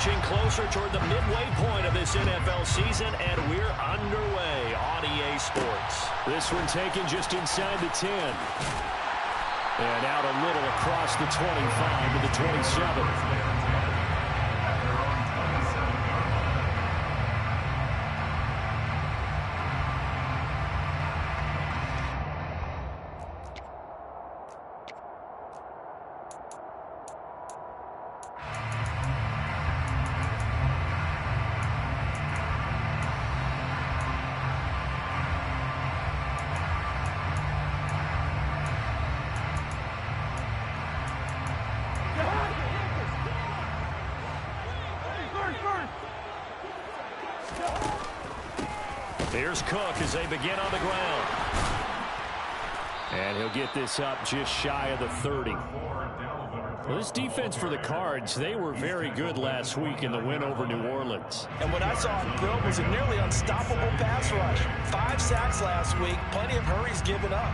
Inching closer toward the midway point of this NFL season, and we're underway on EA Sports. This one taken just inside the 10. And out a little across the 25 to the 27. Here's Cook as they begin on the ground. And he'll get this up just shy of the 30. Well, this defense for the Cards, they were very good last week in the win over New Orleans. And what I saw on film was a nearly unstoppable pass rush. 5 sacks last week, plenty of hurries given up.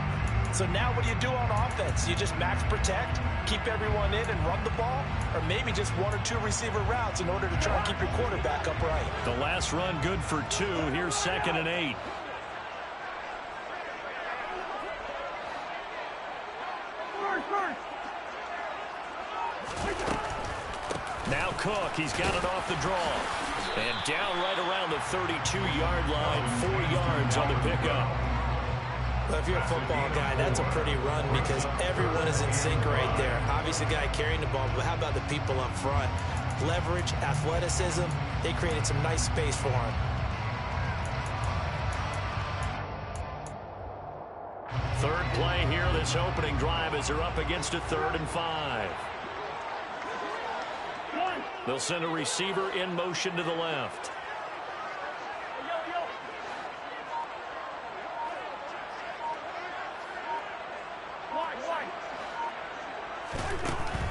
So now what do you do on offense? You just max protect, keep everyone in and run the ball, or maybe just 1 or 2 receiver routes in order to try and keep your quarterback upright. The last run good for 2. Here's 2nd and 8. Now Cook, he's got it off the draw. And down right around the 32-yard line, 4 yards on the pickup. Well, if you're a football guy, that's a pretty run because everyone is in sync right there. Obviously, the guy carrying the ball, but how about the people up front? Leverage, athleticism, they created some nice space for him. Third play here, this opening drive as they're up against a 3rd and 5. They'll send a receiver in motion to the left.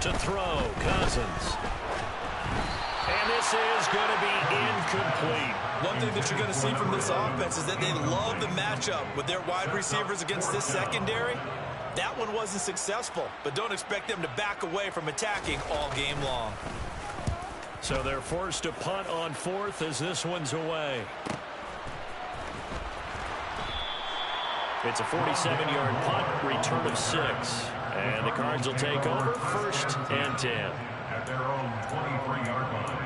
To throw, Cousins. And this is going to be incomplete. One thing that you're going to see from this offense is that they love the matchup with their wide receivers against this secondary. That one wasn't successful, but don't expect them to back away from attacking all game long. So they're forced to punt on 4th as this one's away. It's a 47-yard punt, return of 6. And the Cards will take over 1st and 10. At their own 23-yard line.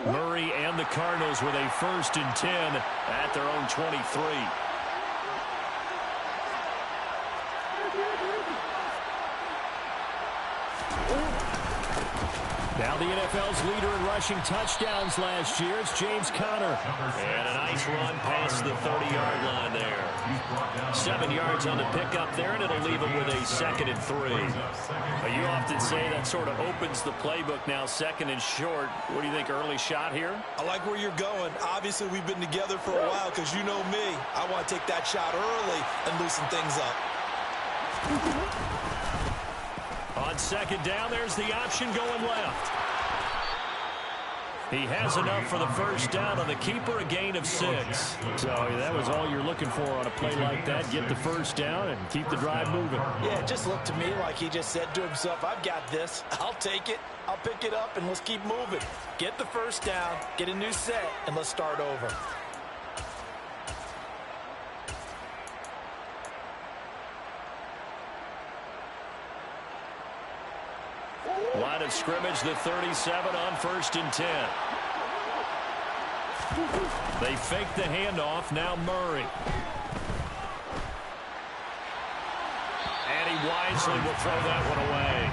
Murray and the Cardinals with a 1st and 10 at their own 23. Now the NFL's leader in rushing touchdowns last year, it's James Conner. And a nice run past the 30-yard line there. 7 yards on the pickup there, and it'll leave him with a 2nd and 3. You often say that sort of opens the playbook now, 2nd and short. What do you think, early shot here? I like where you're going. Obviously, we've been together for a while because you know me. I want to take that shot early and loosen things up. On 2nd down, there's the option going left. He has enough for the 1st down on the keeper, a gain of 6. So that was all you're looking for on a play like that. Get the 1st down and keep the drive moving. Yeah, it just looked to me like he just said to himself, I've got this. I'll take it. I'll pick it up, and let's keep moving. Get the 1st down, get a new set, and let's start over. Line of scrimmage, the 37 on 1st and 10. They fake the handoff, now Murray. And he wisely will throw that one away.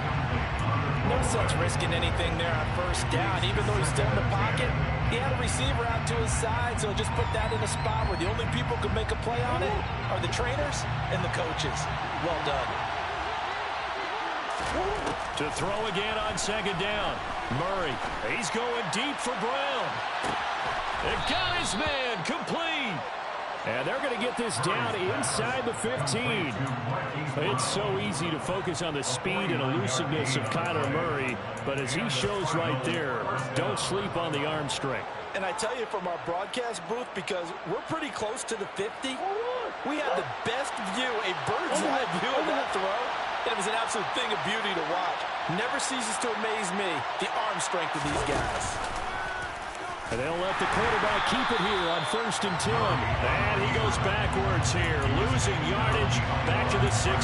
No sense risking anything there on 1st down. Even though he's still in the pocket, he had a receiver out to his side, so just put that in a spot where the only people who can make a play on it are the trainers and the coaches. Well done. To throw again on 2nd down. Murray, he's going deep for Brown. It got his man, complete. And they're going to get this down inside the 15. It's so easy to focus on the speed and elusiveness of Kyler Murray, but as he shows right there, don't sleep on the arm strength. And I tell you from our broadcast booth, because we're pretty close to the 50, we had the best view, a bird's eye view of that throw. And it was an absolute thing of beauty to watch. Never ceases to amaze me, the arm strength of these guys. And they'll let the quarterback keep it here on 1st and 10. And he goes backwards here, losing yardage back to the 16.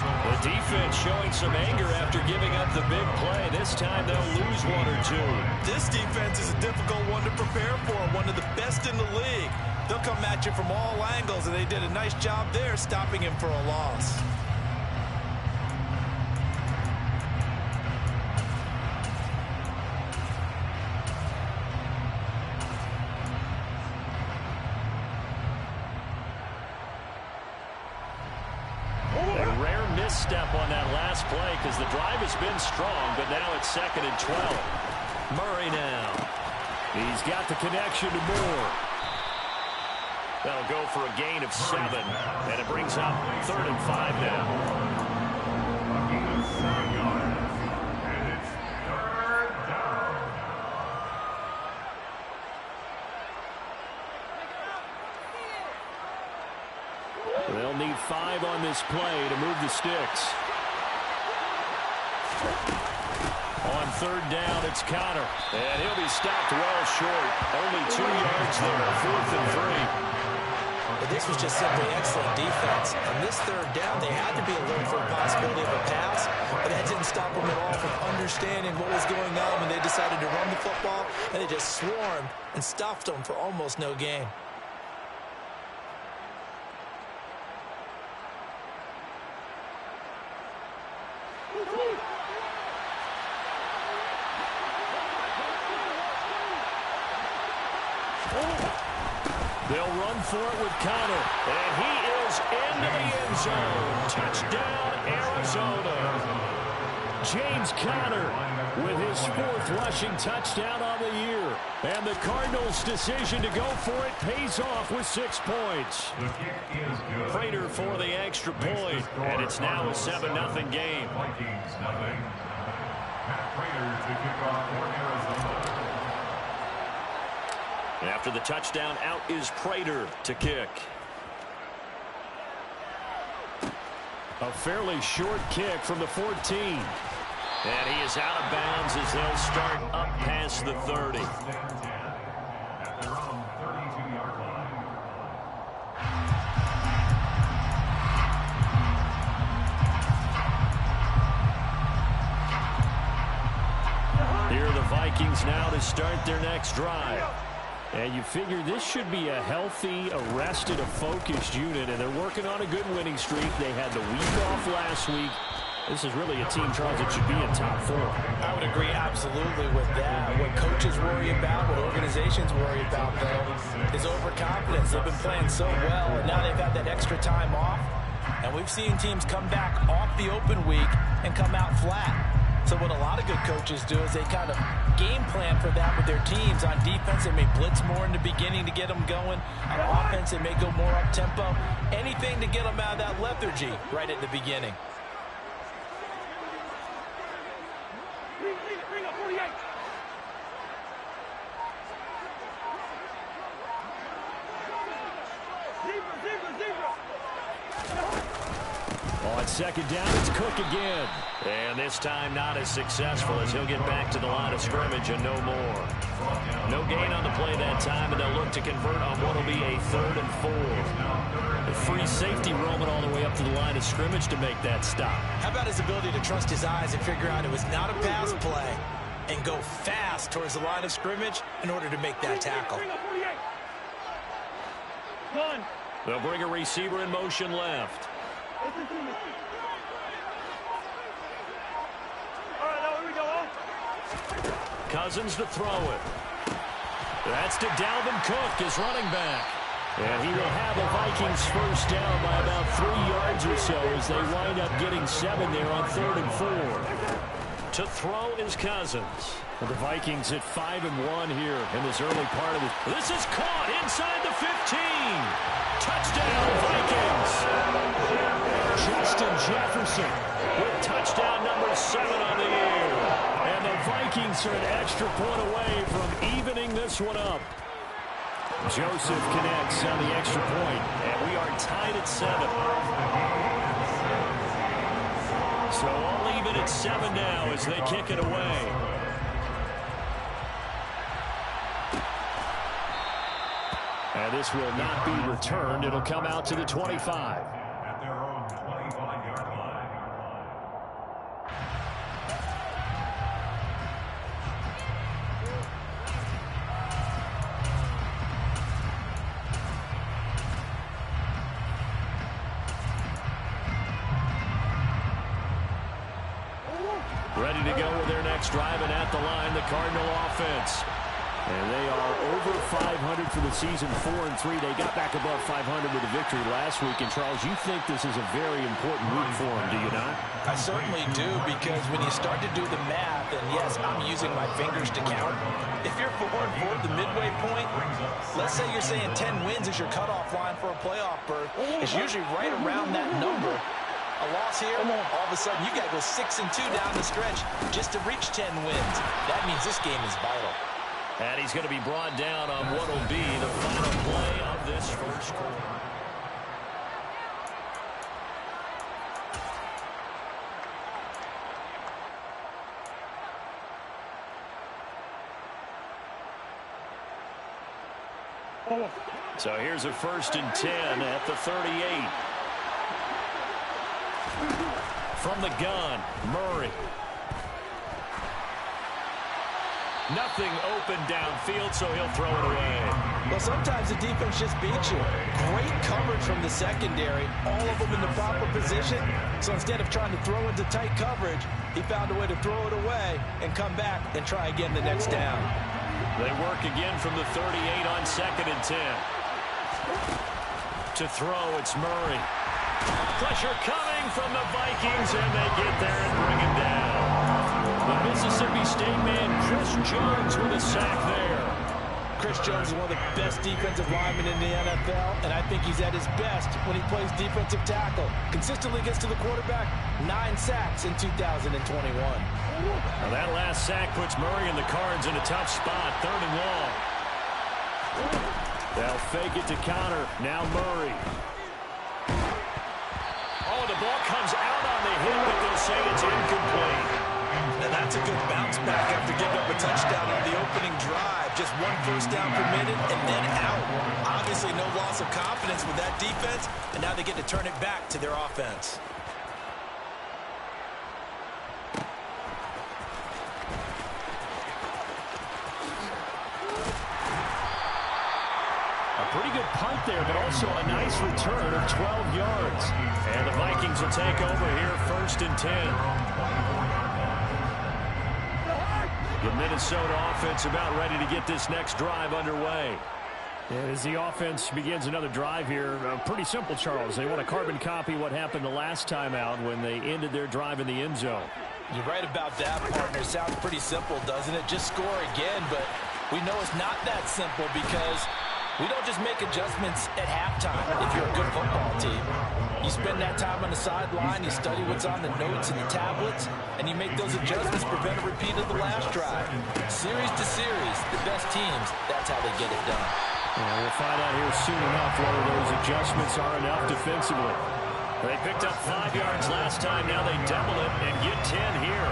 The defense showing some anger after giving up the big play. This time they'll lose 1 or 2. This defense is a difficult one to prepare for, one of the best in the league. They'll come at you from all angles, and they did a nice job there stopping him for a loss. Step on that last play because the drive has been strong, but now it's 2nd and 12. Murray now. He's got the connection to Moore. That'll go for a gain of 7, and it brings up 3rd and 5 now. A gain of 7 yards, and it's 3rd down. They'll need 5 on this play to move the sticks. On 3rd down, it's Conner. And he'll be stopped well short. Only 2 yards there, 4th and 3. But this was just simply excellent defense. On this 3rd down, they had to be alert for a possibility of a pass, but that didn't stop them at all from understanding what was going on when they decided to run the football, and they just swarmed and stuffed them for almost no gain. They'll run for it with Conner. And he is into the end zone. Touchdown, Arizona. James Conner with his 4th rushing touchdown on the year. And the Cardinals' decision to go for it pays off with 6 points. The kick is good. Prater for the extra point. And it's now a 7-0 game. Vikings nothing. Matt Prater to kick off for Arizona. After the touchdown, out is Prater to kick. A fairly short kick from the 14. And he is out of bounds as they'll start up past the 30. At their own 32-yard line. Here are the Vikings now to start their next drive. And you figure this should be a healthy, arrested, a focused unit, and they're working on a good winning streak. They had the week off last week. This is really a team, Charles, that should be in top 4. I would agree absolutely with that. What coaches worry about, what organizations worry about, though, is overconfidence. They've been playing so well, and now they've had that extra time off. And we've seen teams come back off the open week and come out flat. So what a lot of good coaches do is they kind of game plan for that with their teams. On defense, they may blitz more in the beginning to get them going. On offense, they may go more up-tempo. Anything to get them out of that lethargy right at the beginning. On 2nd down, it's Cook again. And this time not as successful as he'll get back to the line of scrimmage and no more. No gain on the play that time, and they'll look to convert on what will be a 3rd and 4. The free safety roaming all the way up to the line of scrimmage to make that stop. How about his ability to trust his eyes and figure out it was not a pass play and go fast towards the line of scrimmage in order to make that tackle. They'll bring a receiver in motion left. Cousins to throw it. That's to Dalvin Cook, his running back. And he will have the Vikings first down by about 3 yards or so as they wind up getting 7 there on 3rd and 4. To throw is Cousins. Well, the Vikings at 5-1 here in this early part of this. This is caught inside the 15. Touchdown, Vikings. Justin Jefferson with touchdown number 7 on the year. And And the Vikings are an extra point away from evening this one up. Joseph connects on the extra point, and we are tied at 7. So all even at 7 now as they kick it away. And this will not be returned. It'll come out to the 25. At their own 25-yard line. Ready to go with their next drive, and at the line, the Cardinal offense. And they are over 500 for the season, 4-3. They got back above 500 with a victory last week. And, Charles, you think this is a very important week for them, do you not? I certainly do, because when you start to do the math, and yes, I'm using my fingers to count. If you're 4-4 at the midway point, let's say you're saying 10 wins is your cutoff line for a playoff berth. It's usually right around that number. A loss here, all of a sudden you got to go 6-2 down the stretch just to reach 10 wins. That means this game is vital. And he's going to be brought down on what will be the final play of this first quarter. So here's a 1st and 10 at the 38. From the gun, Murray. Nothing open downfield, so he'll throw it away. Well, sometimes the defense just beats you. Great coverage from the secondary, all of them in the proper position. So instead of trying to throw into tight coverage, he found a way to throw it away and come back and try again the next down. They work again from the 38 on 2nd and 10. To throw, it's Murray. Pressure coming from the Vikings, and they get there and bring him down. The Mississippi State man, Chris Jones, with a sack there. Chris Jones is one of the best defensive linemen in the NFL, and I think he's at his best when he plays defensive tackle. Consistently gets to the quarterback, 9 sacks in 2021. Now that last sack puts Murray and the Cards in a tough spot, 3rd and long. They'll fake it to Connor. Now Murray. Oh, the ball comes out on the hit, but they'll say it's incomplete. And that's a good bounce back after giving up a touchdown on the opening drive. Just 1 first down permitted and then out. Obviously no loss of confidence with that defense, and now they get to turn it back to their offense. Pretty good punt there, but also a nice return of 12 yards. And the Vikings will take over here, 1st and 10. The Minnesota offense about ready to get this next drive underway. And as the offense begins another drive here, pretty simple, Charles. They want to carbon copy what happened the last time out when they ended their drive in the end zone. You're right about that, partner. Sounds pretty simple, doesn't it? Just score again, but we know it's not that simple because we don't just make adjustments at halftime if you're a good football team. You spend that time on the sideline, you study what's on the notes and the tablets, and you make those adjustments to prevent a repeat of the last drive. Series to series, the best teams, that's how they get it done. Yeah, we'll find out here soon enough whether those adjustments are enough defensively. They picked up 5 yards last time. Now they double it and get 10 here.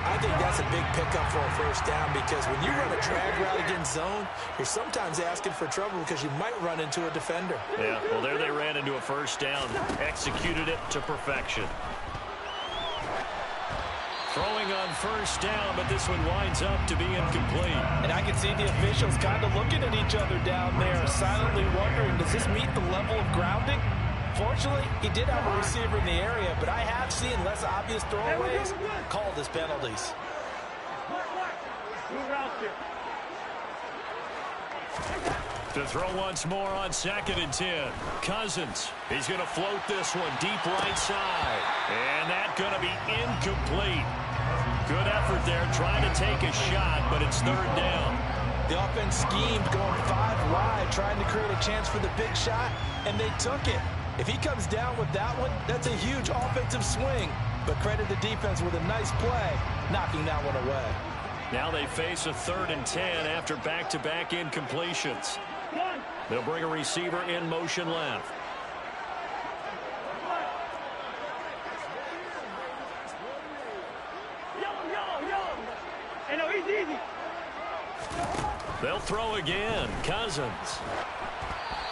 I think that's a big pickup for a first down because when you run a drag route against zone, you're sometimes asking for trouble because you might run into a defender. Yeah, well, there they ran into a first down. Executed it to perfection. Throwing on first down, but this one winds up to be incomplete. And I can see the officials kind of looking at each other down there, silently wondering, does this meet the level of grounding? Fortunately, he did have a receiver in the area, but I have seen less obvious throwaways called as penalties. To throw once more on 2nd and 10. Cousins. He's going to float this one deep right side. And that's going to be incomplete. Good effort there trying to take a shot, but it's 3rd down. The offense schemed going 5 wide, trying to create a chance for the big shot, and they took it. If he comes down with that one, that's a huge offensive swing. but credit the defense with a nice play, knocking that one away. Now they face a 3rd and 10 after back-to-back incompletions. They'll bring a receiver in motion left. They'll throw again. Cousins.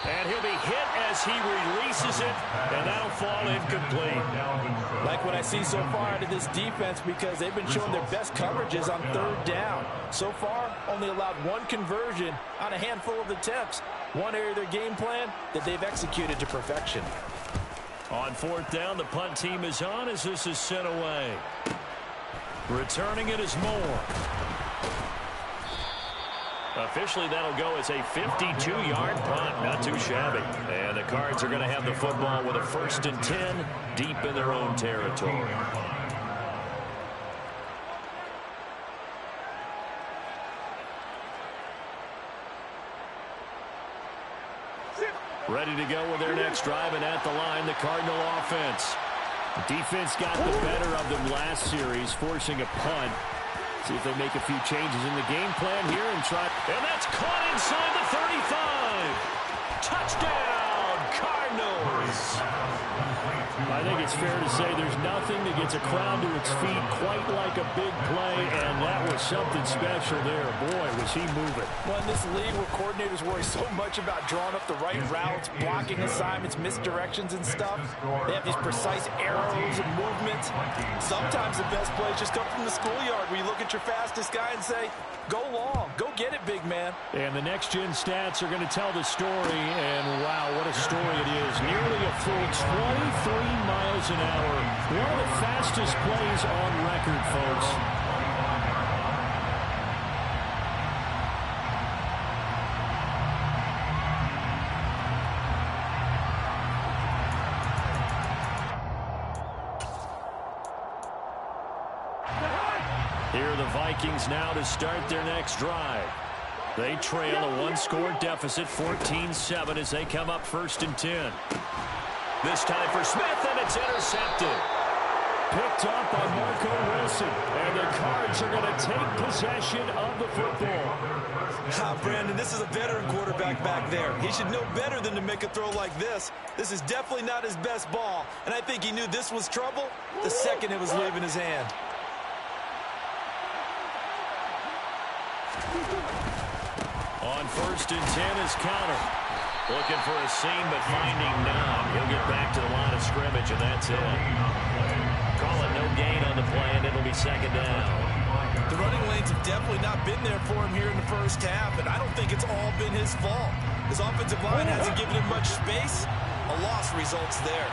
And he'll be hit as he releases it, and that'll fall incomplete. Like what I see so far out of this defense, because they've been showing their best coverages on 3rd down. So far, only allowed 1 conversion on a handful of attempts. One area of their game plan that they've executed to perfection. On 4th down, the punt team is on as this is sent away. Returning it is Moore. Officially, that'll go as a 52-yard punt. Not too shabby. And the Cards are going to have the football with a 1st and 10 deep in their own territory. Ready to go with their next drive, and at the line, the Cardinal offense. Defense got the better of them last series, forcing a punt. See if they make a few changes in the game plan here and try. And that's caught inside the 35. Touchdown, Cardinals. I think it's fair to say there's nothing that gets a crowd to its feet quite like a big play, and that was something special there. Boy, was he moving. Well, in this league where coordinators worry so much about drawing up the right routes, blocking assignments, misdirections and stuff, they have these precise arrows and movements. Sometimes the best plays just come from the schoolyard where you look at your fastest guy and say, go long, go get it, big man. And the next-gen stats are going to tell the story, and wow, what a story it is. Nearly a full 23 miles an hour. One of the fastest plays on record, folks. Here are the Vikings now to start their next drive. They trail a 1-score deficit, 14-7, as they come up 1st and 10. This time for Smith, and it's intercepted. Picked up by Marco Wilson, and the Cards are going to take possession of the football. Brandon, this is a veteran quarterback back there. He should know better than to make a throw like this. This is definitely not his best ball, and I think he knew this was trouble the second it was leaving his hand. On 1st and 10 is Counter. Looking for a seam, but finding none. He'll get back to the line of scrimmage, and that's it. Call it no gain on the play, and it'll be 2nd down. The running lanes have definitely not been there for him here in the first half, and I don't think it's all been his fault. His offensive line hasn't given him much space. A loss results there.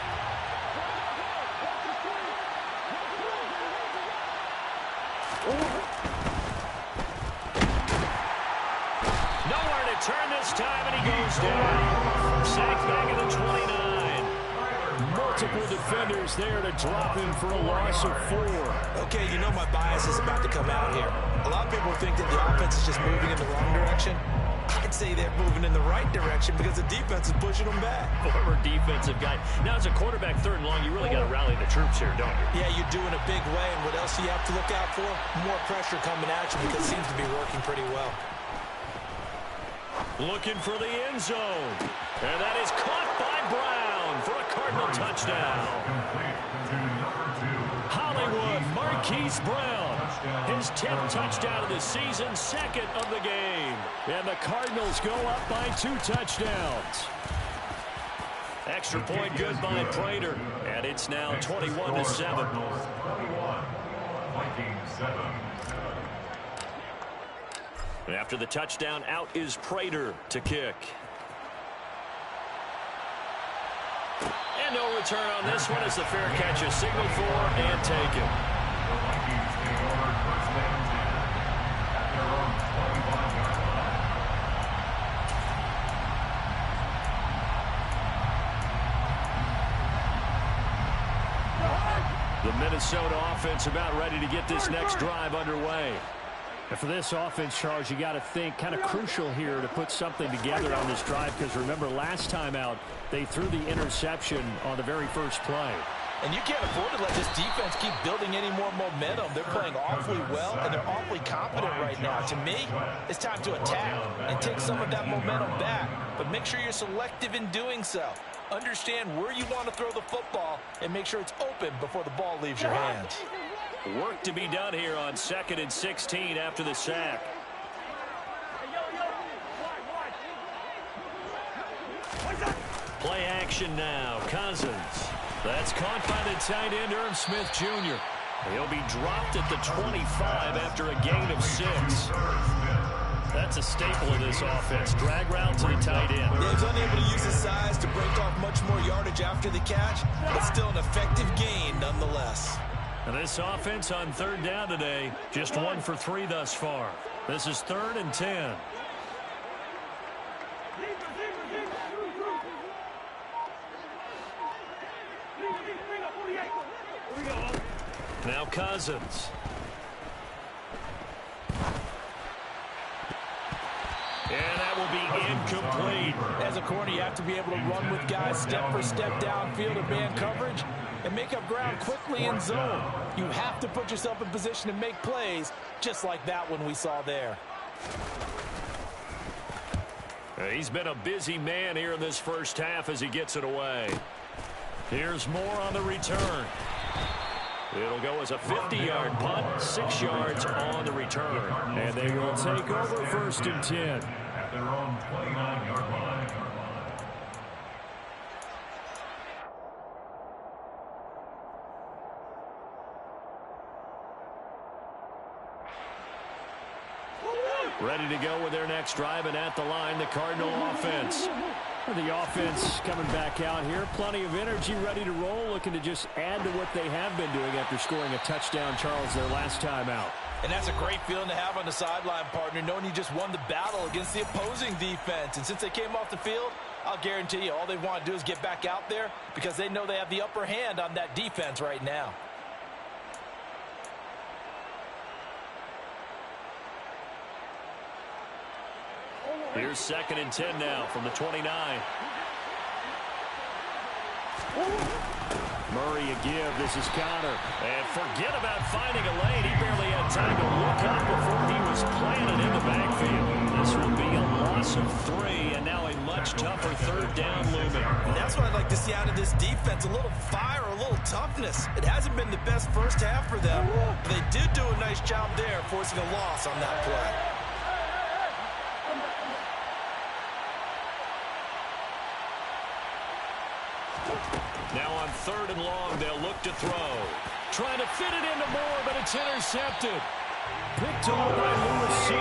Nowhere to turn this time, and he goes down. Sacked back at the 29. Multiple defenders there to drop him for a loss of 4. Okay, you know my bias is about to come out here. A lot of people think that the offense is just moving in the wrong direction. I'd say they're moving in the right direction because the defense is pushing them back. Former defensive guy. Now, as a quarterback 3rd and long, you really got to rally the troops here, don't you? Yeah, you do in a big way, and what else do you have to look out for? More pressure coming at you because it seems to be working pretty well. Looking for the end zone. And that is caught by Brown for a Cardinal touchdown. Hollywood Marquise Brown. His 10th touchdown of the season, 2nd of the game. And the Cardinals go up by 2 touchdowns. Extra point good by Prater. And it's now 21-7. After the touchdown, out is Prater to kick. And no return on this one as the fair catch is signaled for and taken. The Minnesota offense about ready to get this next drive underway. And for this offense, Charles, you got to think kind of crucial here to put something together on this drive because remember last time out, they threw the interception on the very first play. And you can't afford to let this defense keep building any more momentum. They're playing awfully well, and they're awfully confident right now. To me, it's time to attack and take some of that momentum back. But make sure you're selective in doing so. Understand where you want to throw the football and make sure it's open before the ball leaves your hands. Work to be done here on 2nd and 16 after the sack. Play action now. Cousins. That's caught by the tight end, Irv Smith Jr. He'll be dropped at the 25 after a gain of 6. That's a staple of this offense. Drag route to the tight end. Yeah, he's unable to use his size to break off much more yardage after the catch, but still an effective gain nonetheless. And this offense on 3rd down today, just 1 for 3 thus far. This is 3rd and 10. Now Cousins. And that will be incomplete. As a corner, you have to be able to run with guys step for step downfield in man coverage and make up ground quickly in zone. You have to put yourself in position to make plays, just like that one we saw there. He's been a busy man here in this first half as he gets it away. Here's more on the return. It'll go as a 50-yard punt, 6 yards on the return. And they will take over 1st and 10. At their own 29-yard line. Ready to go with their next drive, and at the line, the Cardinal offense. The offense coming back out here. Plenty of energy, ready to roll, looking to just add to what they have been doing after scoring a touchdown, Charles, their last time out. And that's a great feeling to have on the sideline, partner, knowing you just won the battle against the opposing defense. And since they came off the field, I'll guarantee you all they want to do is get back out there because they know they have the upper hand on that defense right now. Here's 2nd and 10 now from the 29. Murray a give. This is Conner. And forget about finding a lane. He barely had time to look up before he was planted in the backfield. This will be a loss of 3, and now a much tougher 3rd down looming. And that's what I'd like to see out of this defense, a little fire, a little toughness. It hasn't been the best first half for them, but they did do a nice job there forcing a loss on that play. Now on 3rd and long, they'll look to throw. Trying to fit it into Moore, but it's intercepted. Picked off by Lewis Seed.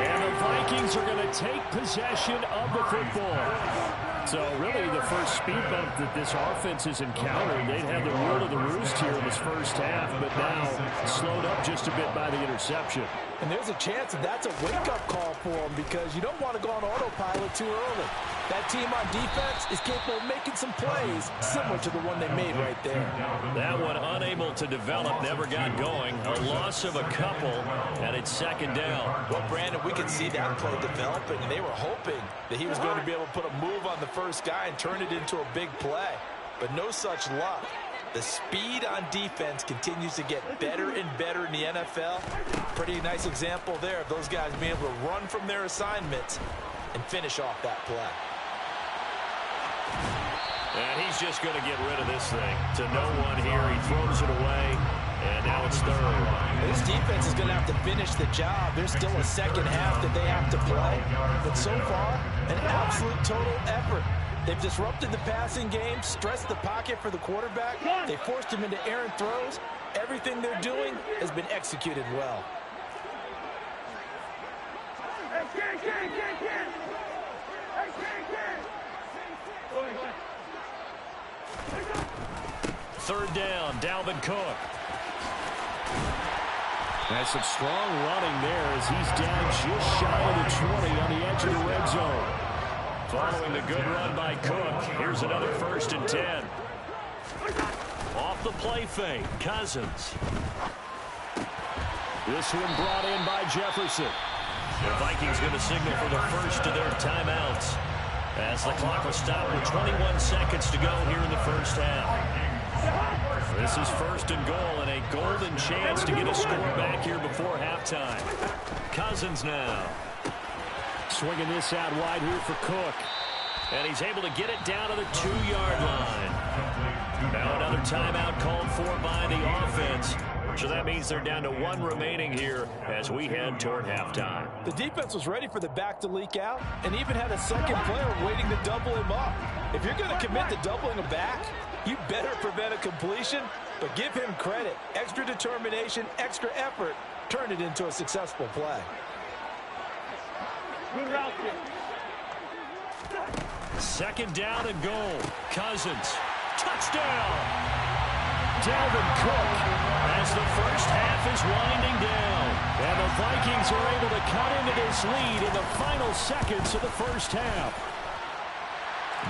And the Vikings are going to take possession of the football. So really the first speed bump that this offense has encountered, they'd had the rule of the roost here in this first half, but now slowed up just a bit by the interception. And there's a chance that that's a wake-up call for them because you don't want to go on autopilot too early. That team on defense is capable of making some plays similar to the one they made right there. That one unable to develop, never got going. A loss of a couple, and it's 2nd down. Well, Brandon, we could see that play developing, and they were hoping that he was going to be able to put a move on the first guy and turn it into a big play. But no such luck. The speed on defense continues to get better and better in the NFL. Pretty nice example there of those guys being able to run from their assignments and finish off that play. And he's just going to get rid of this thing. To no one here. He throws it away. And now it's 3rd. This defense is going to have to finish the job. There's still a second half that they have to play. But so far, an absolute total effort. They've disrupted the passing game, stressed the pocket for the quarterback. They forced him into errant throws. Everything they're doing has been executed well. Third down, Dalvin Cook. That's some strong running there as he's down just shy of the 20 on the edge of the red zone. Following the good run by Cook, here's another 1st and 10. Off the play fake, Cousins. This one brought in by Jefferson. The Vikings going to signal for the first of their timeouts as the clock will stop with 21 seconds to go here in the first half. is 1st and goal, and a golden chance to get a score back here before halftime. Cousins now. Swinging this out wide here for Cook. And he's able to get it down to the 2-yard line. Now another timeout called for by the offense. So that means they're down to 1 remaining here as we head toward halftime. The defense was ready for the back to leak out and even had a second player waiting to double him up. If you're going to commit to doubling a back, you better prevent a completion, but give him credit. Extra determination, extra effort, turn it into a successful play. Good route kick. 2nd down and goal. Cousins. Touchdown! Dalvin Cook as the first half is winding down. And the Vikings are able to cut into this lead in the final seconds of the first half.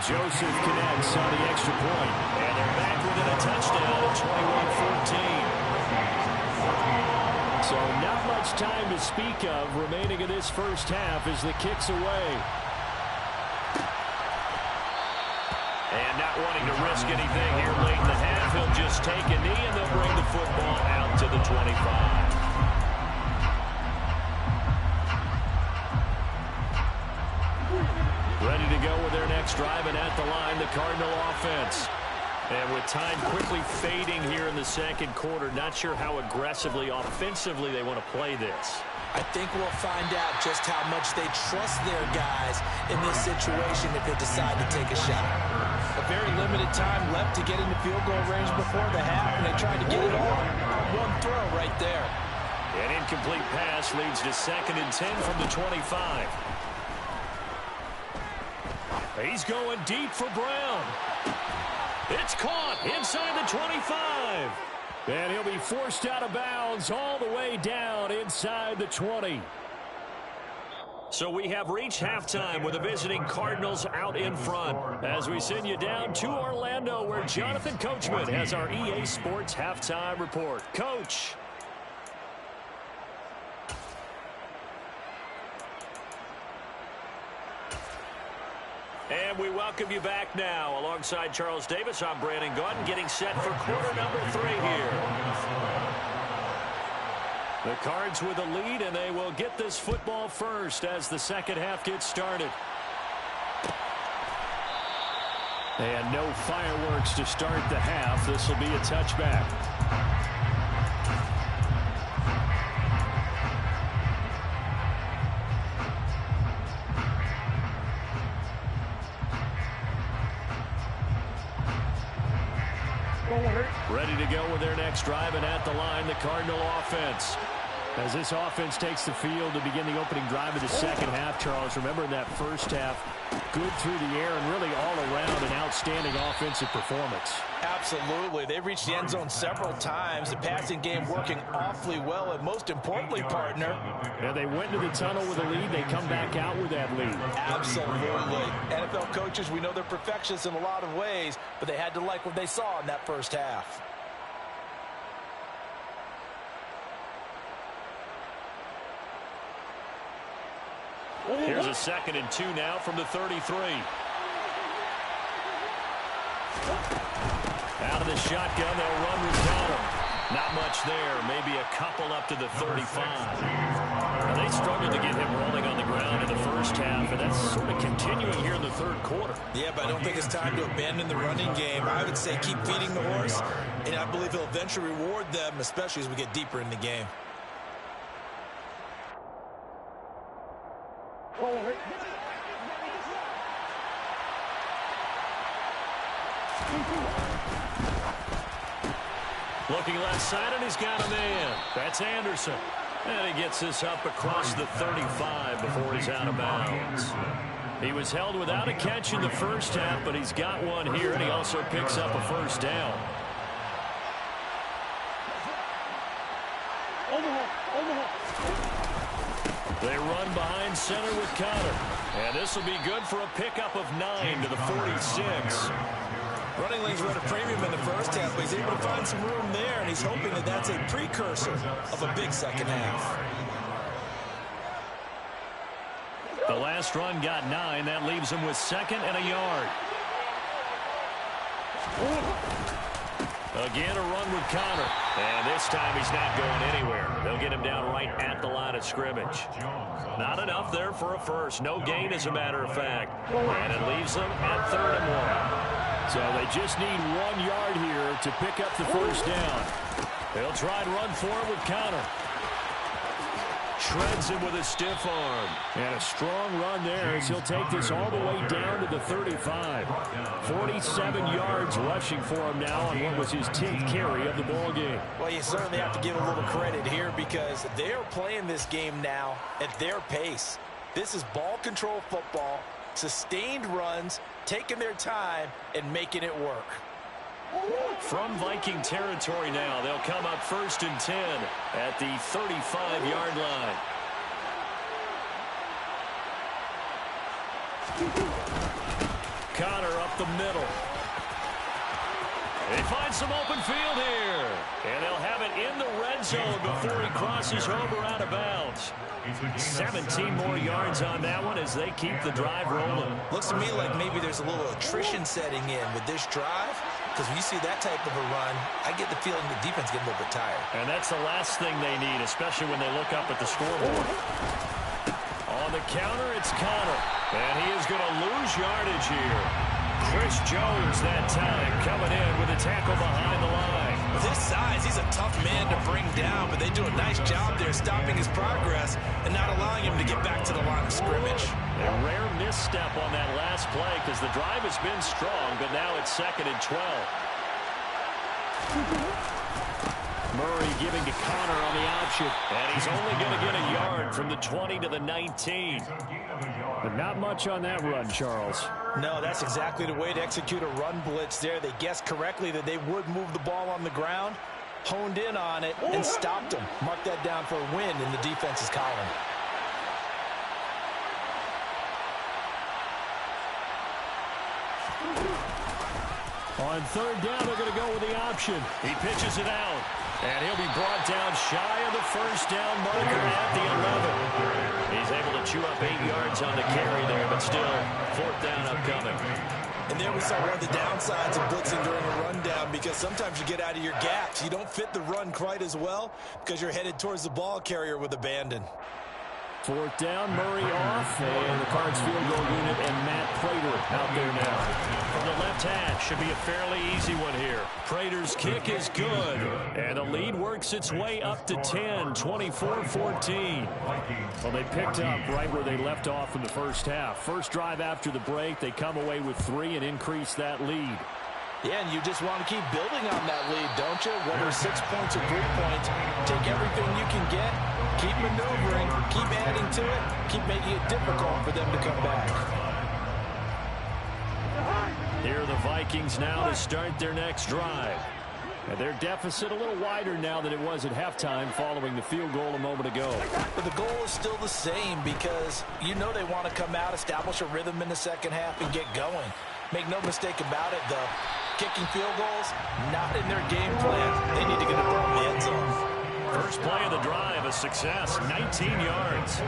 Joseph connects on the extra point. And they're back within a touchdown at 21-14. So not much time to speak of remaining in this first half as the kick's away. And not wanting to risk anything here late in the half, he'll just take a knee and they'll bring the football out to the 25. Ready to go with their next drive, and at the line, the Cardinal offense. And with time quickly fading here in the second quarter, not sure how aggressively, offensively they want to play this. I think we'll find out just how much they trust their guys in this situation if they decide to take a shot. A very limited time left to get into field goal range before the half, and they tried to get it all on one throw right there. An incomplete pass leads to 2nd and 10 from the 25. He's going deep for Brown. It's caught inside the 25. And he'll be forced out of bounds all the way down inside the 20. So we have reached halftime with the visiting Cardinals out in front as we send you down to Orlando, where Jonathan Coachman has our EA Sports halftime report. Coach. And we welcome you back now. Alongside Charles Davis, I'm Brandon Gaudin, getting set for quarter number 3 here. The Cards with a lead, and they will get this football first as the second half gets started. And no fireworks to start the half. This will be a touchback. Ready to go with their next drive, and at the line, the Cardinal offense. As this offense takes the field to begin the opening drive of the second half, Charles, remember in that first half, good through the air and really all around an outstanding offensive performance. Absolutely. They've reached the end zone several times. The passing game working awfully well, and most importantly, partner. And they went to the tunnel with a lead. They come back out with that lead. Absolutely. NFL coaches, we know they're perfectionists in a lot of ways, but they had to like what they saw in that first half. Here's a 2nd and 2 now from the 33. Out of the shotgun, they'll run with Donald. Not much there, maybe a couple up to the 35. Now, they struggled to get him rolling on the ground in the first half, and that's sort of continuing here in the third quarter. Yeah, but I don't think it's time to abandon the running game. I would say keep feeding the horse, and I believe he'll eventually reward them, especially as we get deeper in the game. Looking left side, and he's got a man. That's Anderson. And he gets this up across the 35 before he's out of bounds. He was held without a catch in the first half, but he's got one here, and he also picks up a first down. They run behind center with Conner. And this will be good for a pickup of 9 to the 46. Running lanes were at a premium in the first half, but he's able to find some room there, and he's hoping that that's a precursor of a big second half. The last run got 9. That leaves him with 2nd and a yard. Again, a run with Connor. And this time he's not going anywhere. They'll get him down right at the line of scrimmage. Not enough there for a first. No gain, as a matter of fact. And it leaves them at 3rd and 1. So they just need 1 yard here to pick up the first down. They'll try and run for it with Connor. Shreds him with a stiff arm. And a strong run there as he'll take this all the way down to the 35. 47 yards rushing for him now on what was his 10th carry of the ball game. Well, you certainly have to give a little credit here because they are playing this game now at their pace. This is ball control football, sustained runs, taking their time, and making it work. From Viking territory now, they'll come up 1st and 10 at the 35-yard line. Connor up the middle. They find some open field here. And they'll have it in the red zone before he crosses over out of bounds. 17 more yards on that one as they keep the drive rolling. Looks to me like maybe there's a little attrition setting in with this drive. Because when you see that type of a run, I get the feeling the defense getting a little bit tired. And that's the last thing they need, especially when they look up at the scoreboard. On the counter, it's Connor. And he is going to lose yardage here. Chris Jones that time coming in with a tackle behind the line. With his size, he's a tough man to bring down, but they do a nice job there stopping his progress and not allowing him to get back to the line of scrimmage. A rare misstep on that last play because the drive has been strong, but now it's 2nd and 12. Murray giving to Connor on the option. And he's only going to get a yard from the 20 to the 19. But not much on that run, Charles. No, that's exactly the way to execute a run blitz there. They guessed correctly that they would move the ball on the ground, honed in on it, and stopped them. Mark that down for a win in the defense's column. On 3rd down, they're going to go with the option. He pitches it out. And he'll be brought down shy of the first down marker at the 11. He's able to chew up 8 yards on the carry there, but still 4th down upcoming. And there we saw one of the downsides of blitzing during a rundown because sometimes you get out of your gaps. You don't fit the run quite as well because you're headed towards the ball carrier with abandon. 4th down, Murray off, and the Cards field goal unit and Matt Prater out there now. From the left hash, should be a fairly easy one here. Prater's kick is good, and the lead works its way up to 10, 24-14. Well, they picked up right where they left off in the first half. First drive after the break, they come away with 3 and increase that lead. Yeah, and you just want to keep building on that lead, don't you? Whether 6 points or 3 points, take everything you can get, keep maneuvering, keep adding to it, keep making it difficult for them to come back. Here are the Vikings now to start their next drive. And their deficit a little wider now than it was at halftime following the field goal a moment ago. But the goal is still the same because you know they want to come out, establish a rhythm in the second half, and get going. Make no mistake about it, though. Kicking field goals, not in their game plan. They need to get a ball in the end zone. First play of the drive, a success, 19 yards.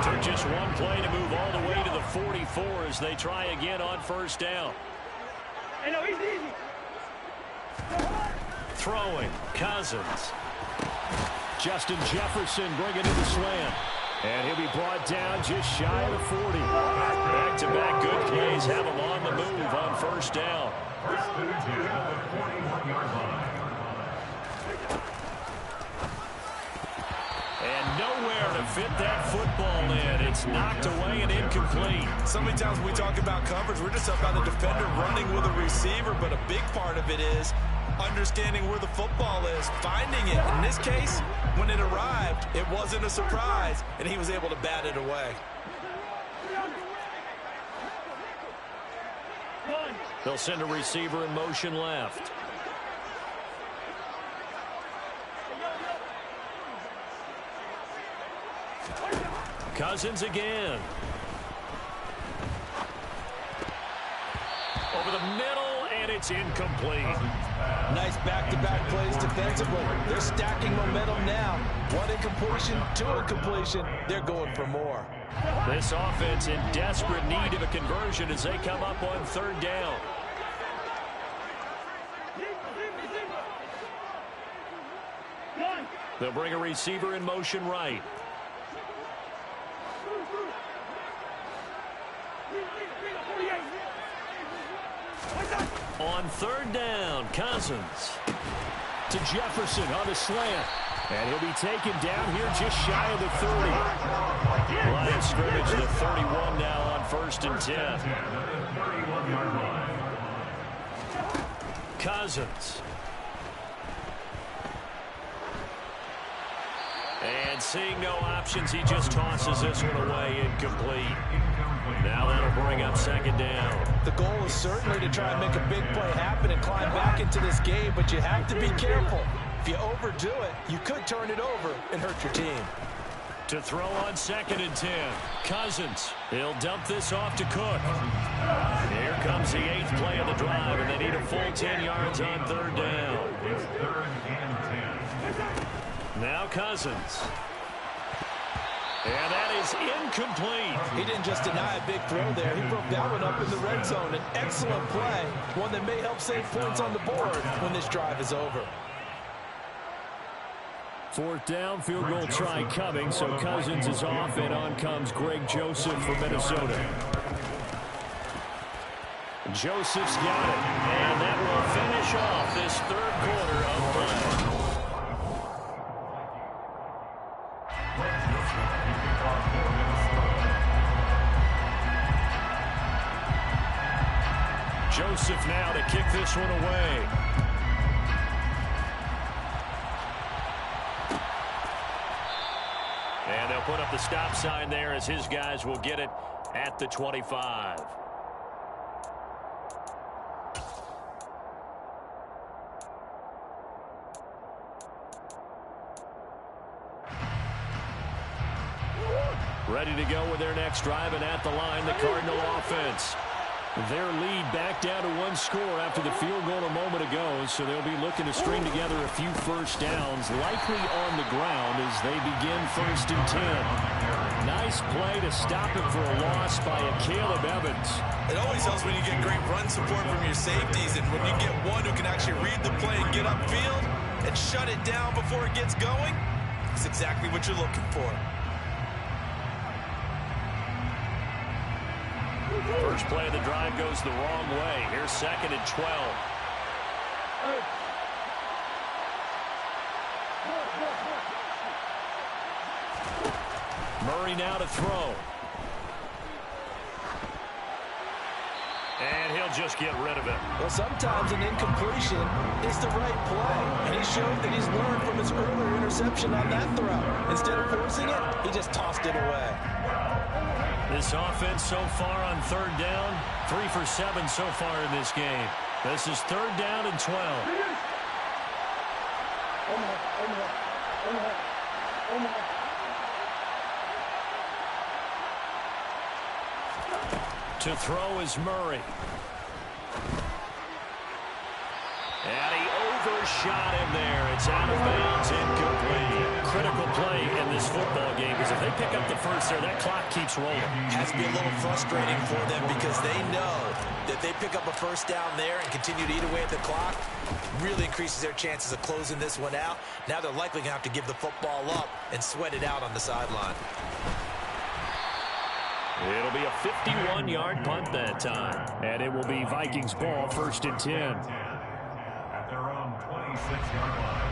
Took just one play to move all the way to the 44 as they try again on 1st down. Throwing, Cousins. Justin Jefferson bringing in the slant. And he'll be brought down just shy of the 40. Back-to-back good plays have him on the move on 1st down. And nowhere to fit that football in. It's knocked away and incomplete. So many times when we talk about coverage, we're just talking about the defender running with a receiver, but a big part of it is understanding where the football is, finding it. In this case, when it arrived, it wasn't a surprise, and he was able to bat it away. They'll send a receiver in motion left. Cousins again. Over the middle, and it's incomplete. Nice back-to-back plays defensively. They're stacking momentum now. One incompletion, 2 incompletion. They're going for more. This offense in desperate need of a conversion as they come up on 3rd down. They'll bring a receiver in motion right. On third down, Cousins to Jefferson on the slant. And he'll be taken down here just shy of the 30. Line of scrimmage, the 31 now on 1st and 10. Cousins. And seeing no options, he just tosses this one away, incomplete. Now that'll bring up 2nd down. The goal is certainly to try and make a big play happen and climb back into this game, but you have to be careful. If you overdo it, you could turn it over and hurt your team. To throw on 2nd and 10. Cousins. He'll dump this off to Cook. Here comes the 8th play of the drive, and they need a full 10 yards on 3rd down. It's 3rd and 10. Now Cousins. And that is incomplete. He didn't just deny a big throw there. He broke that one up in the red zone. An excellent play. One that may help save points on the board when this drive is over. 4th down, field goal try coming, so Cousins is off, and on comes Greg Joseph from Minnesota. Joseph's got it, and that will finish off this 3rd quarter of play. Joseph now to kick this one away. And they'll put up the stop sign there as his guys will get it at the 25. Ready to go with their next drive, and at the line, the Cardinal offense. Their lead back down to 1 score after the field goal a moment ago, so they'll be looking to string together a few first downs, likely on the ground as they begin 1st and 10. Nice play to stop it for a loss by a Caleb Evans. It always helps when you get great run support from your safeties, and when you get one who can actually read the play and get upfield and shut it down before it gets going, it's exactly what you're looking for. First play of the drive goes the wrong way. Here's 2nd and 12. Murray now to throw. And he'll just get rid of it. Well, sometimes an incompletion is the right play. And he showed that he's learned from his earlier interception on that throw. Instead of forcing it, he just tossed it away. This offense so far on 3rd down, 3 for 7 so far in this game. This is 3rd down and 12. To throw is Murray. And he overshot him there. It's out of bounds, incomplete. Critical play in this football game because if they pick up the first there, that clock keeps rolling. Has to be a little frustrating for them because they know that they pick up a first down there and continue to eat away at the clock, really increases their chances of closing this one out. Now they're likely going to have to give the football up and sweat it out on the sideline. It'll be a 51-yard punt that time. And it will be Vikings ball, 1st and 10. At their own 26-yard line.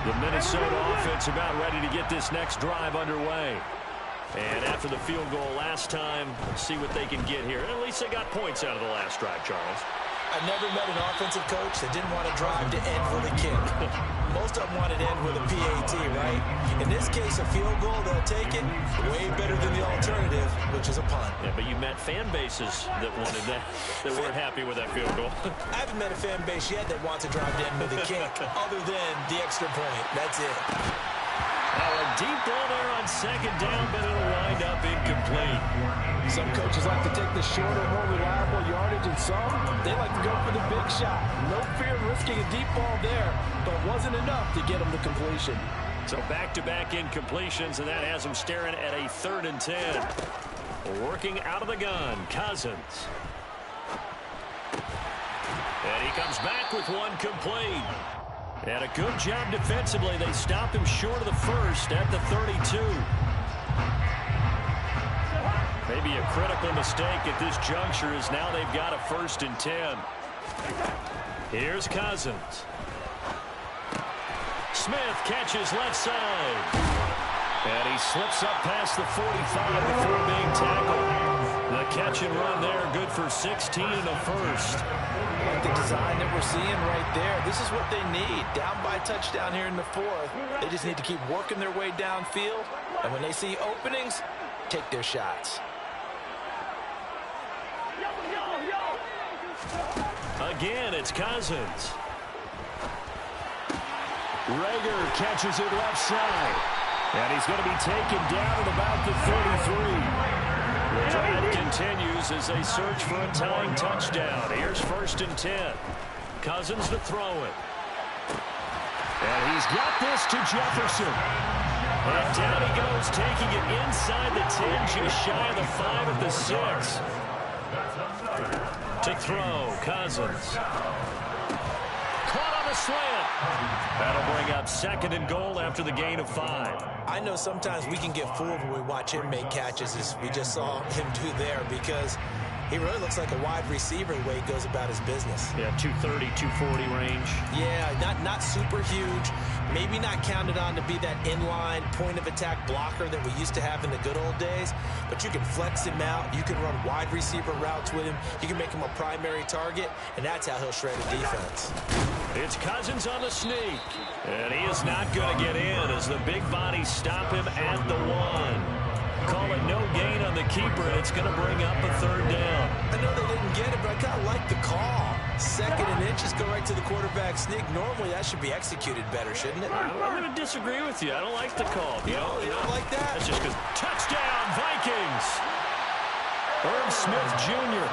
The Minnesota offense about ready to get this next drive underway. And after the field goal last time, let's see what they can get here. At least they got points out of the last drive, Charles. I've never met an offensive coach that didn't want to drive to end with a kick. Most of them want it to end with a PAT, right? In this case, a field goal, they'll take it way better than the alternative, which is a punt. Yeah, but you met fan bases that wanted that, that weren't happy with that field goal. I haven't met a fan base yet that wants to drive to end with a kick, other than the extra point. That's it. Now a deep ball there on 2nd down, but it'll wind up incomplete. Some coaches like to take the shorter, more reliable yardage, and some, they like to go for the big shot. No fear of risking a deep ball there, but it wasn't enough to get them to completion. So back-to-back incompletions, and that has them staring at a 3rd and 10. Working out of the gun, Cousins. And he comes back with one complete. And a good job defensively. They stop him short of the first at the 32. Maybe a critical mistake at this juncture is now they've got a 1st and 10. Here's Cousins. Smith catches left side. And he slips up past the 45 before being tackled. The catch and run there, good for 16 and a first. The design that we're seeing right there, this is what they need. Down by a touchdown here in the 4th. They just need to keep working their way downfield. And when they see openings, take their shots. Again, it's Cousins. Rager catches it left side. And he's going to be taken down at about the 33. The drive continues as they search for a tying touchdown. Here's 1st and 10. Cousins to throw it. And he's got this to Jefferson. And down he goes, taking it inside the 10, just shy of the 5 at the 6. To throw, Cousins. Caught on a slant. That'll bring up 2nd and goal after the gain of 5. I know sometimes we can get fooled when we watch him make catches, as we just saw him do there, because he really looks like a wide receiver the way he goes about his business. Yeah, 230, 240 range. Yeah, not super huge. Maybe not counted on to be that inline point-of-attack blocker that we used to have in the good old days, but you can flex him out. You can run wide receiver routes with him. You can make him a primary target, and that's how he'll shred a defense. It's Cousins on the sneak, and he is not going to get in as the big bodies stop him at the 1. Call it no gain on the keeper, and it's going to bring up a 3rd down. I know they didn't get it, but I kind of like the call. 2nd and inches, go right to the quarterback sneak. Normally, that should be executed better, shouldn't it? I'm going to disagree with you. I don't like the call. You don't like that? That's just because. Touchdown, Vikings! Irv Smith Jr.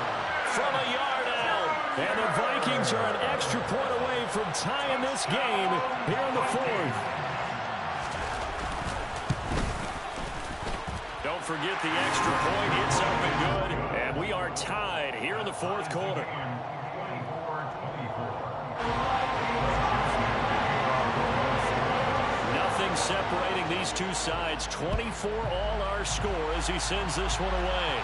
from a yard out. And the Vikings are an extra point away from tying this game here in the 4th. Don't forget the extra point. It's up and good. And we are tied here in the 4th quarter. Nothing separating these two sides. 24 all our score as he sends this one away.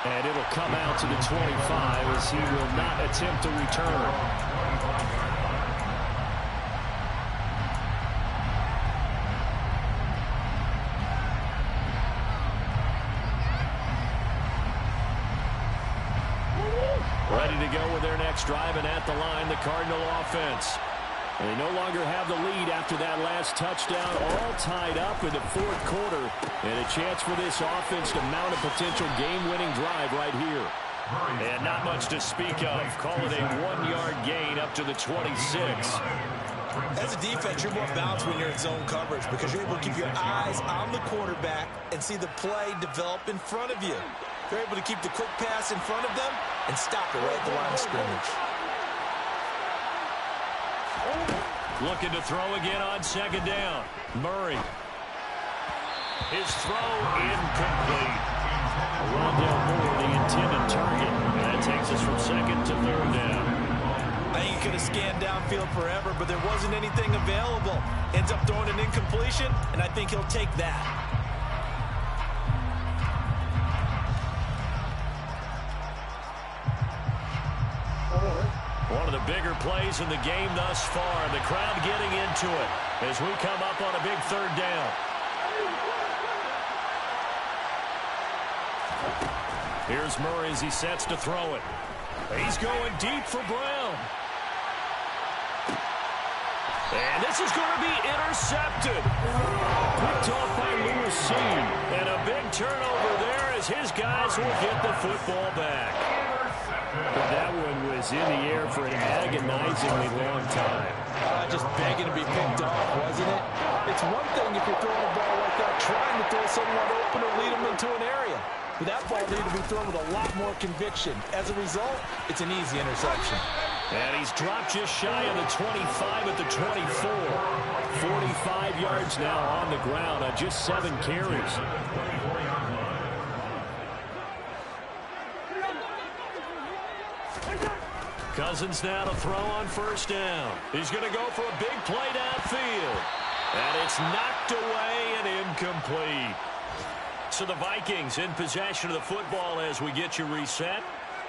And it'll come out to the 25 as he will not attempt to return. Ready to go with their next drive, and at the line, the Cardinal offense. And they no longer have the lead after that last touchdown, all tied up in the 4th quarter. And a chance for this offense to mount a potential game-winning drive right here. And not much to speak of. Call it a 1-yard gain up to the 26. As a defense, you're more balanced when you're in zone coverage because you're able to keep your eyes on the quarterback and see the play develop in front of you. You're able to keep the quick pass in front of them and stop it right at the line of scrimmage. Looking to throw again on 2nd down. Murray. His throw incomplete. Rondale Moore, the intended target. And that takes us from 2nd to 3rd down. I think he could have scanned downfield forever, but there wasn't anything available. Ends up throwing an incompletion, and I think he'll take that. One of the bigger plays in the game thus far. The crowd getting into it as we come up on a big 3rd down. Here's Murray as he sets to throw it. He's going deep for Brown. And this is going to be intercepted. Picked off by Lewis Cine. And a big turnover there as his guys will get the football back. But that one was in the air for an agonizingly long time. Just begging to be picked off, wasn't it? It's one thing if you're throwing a ball like that, trying to throw someone open or lead them into an area. But that ball needed to be thrown with a lot more conviction. As a result, it's an easy interception. And he's dropped just shy of the 25 at the 24. 45 yards now on the ground on just 7 carries. Cousins now to throw on first down. He's going to go for a big play downfield. And it's knocked away and incomplete. So the Vikings in possession of the football as we get you reset.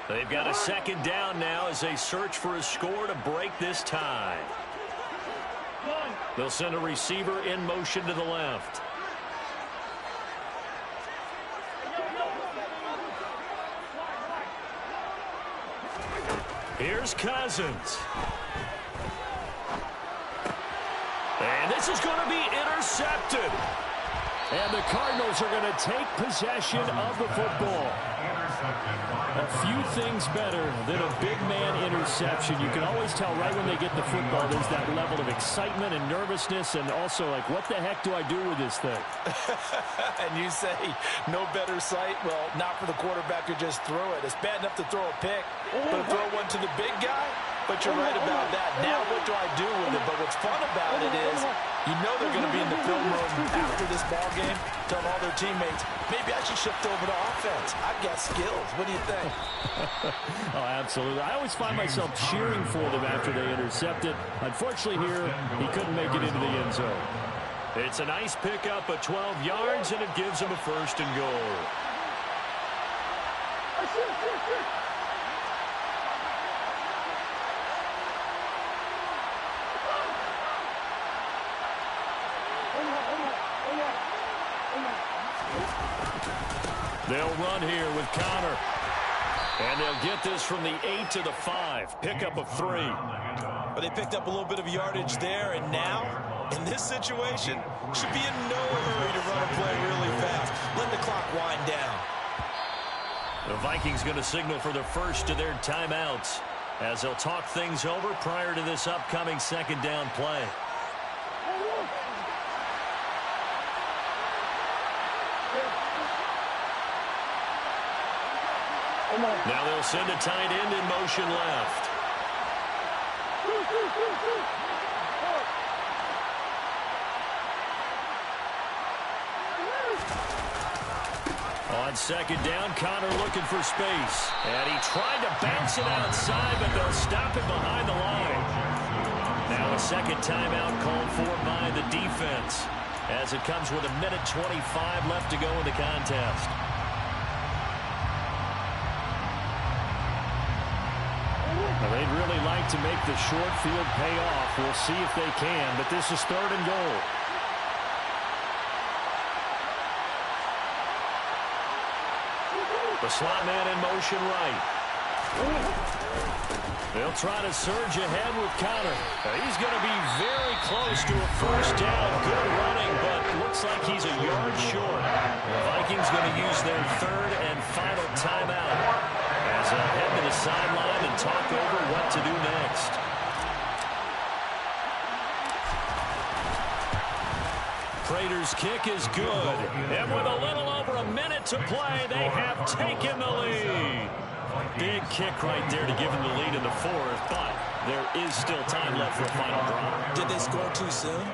They've got a second down now as they search for a score to break this tie. They'll send a receiver in motion to the left. Here's Cousins. And this is going to be intercepted. And the Cardinals are going to take possession of the football. A few things better than a big man interception. You can always tell right when they get the football, there's that level of excitement and nervousness and also like, what the heck do I do with this thing? And you say, no better sight? Well, not for the quarterback who just threw it. It's bad enough to throw a pick, but to throw one to the big guy? But you're right about that. Now what do I do with it? But what's fun about it is you know they're going to be in the film room after this ball game, telling all their teammates, maybe I should shift over to offense. I've got skills. What do you think? Oh, absolutely. I always find myself cheering for them after they intercept it. Unfortunately here, he couldn't make it into the end zone. It's a nice pickup of 12 yards, and it gives him a first and goal. They'll run here with Conner. And they'll get this from the 8 to the 5. Pickup of 3. But they picked up a little bit of yardage there, and now, in this situation, should be in no hurry to run a play really fast. Let the clock wind down. The Vikings going to signal for the first of their timeouts as they'll talk things over prior to this upcoming second down play. Now they'll send a tight end in motion left. On second down, Conner looking for space. And he tried to bounce it outside, but they'll stop it behind the line. Now a second timeout called for by the defense as it comes with 1:25 left to go in the contest. They'd really like to make the short field pay off. We'll see if they can, but this is 3rd and goal. The slot man in motion right. They'll try to surge ahead with Conner. He's going to be very close to a first down. Good running, but looks like he's a yard short. The Vikings going to use their 3rd and final timeout as they'll head to the sideline and talk over what to do next. Prater's kick is good. And with a little over a minute to play, they have taken the lead. Big kick right there to give them the lead in the 4th, but there is still time left for a final drive. Did they score too soon?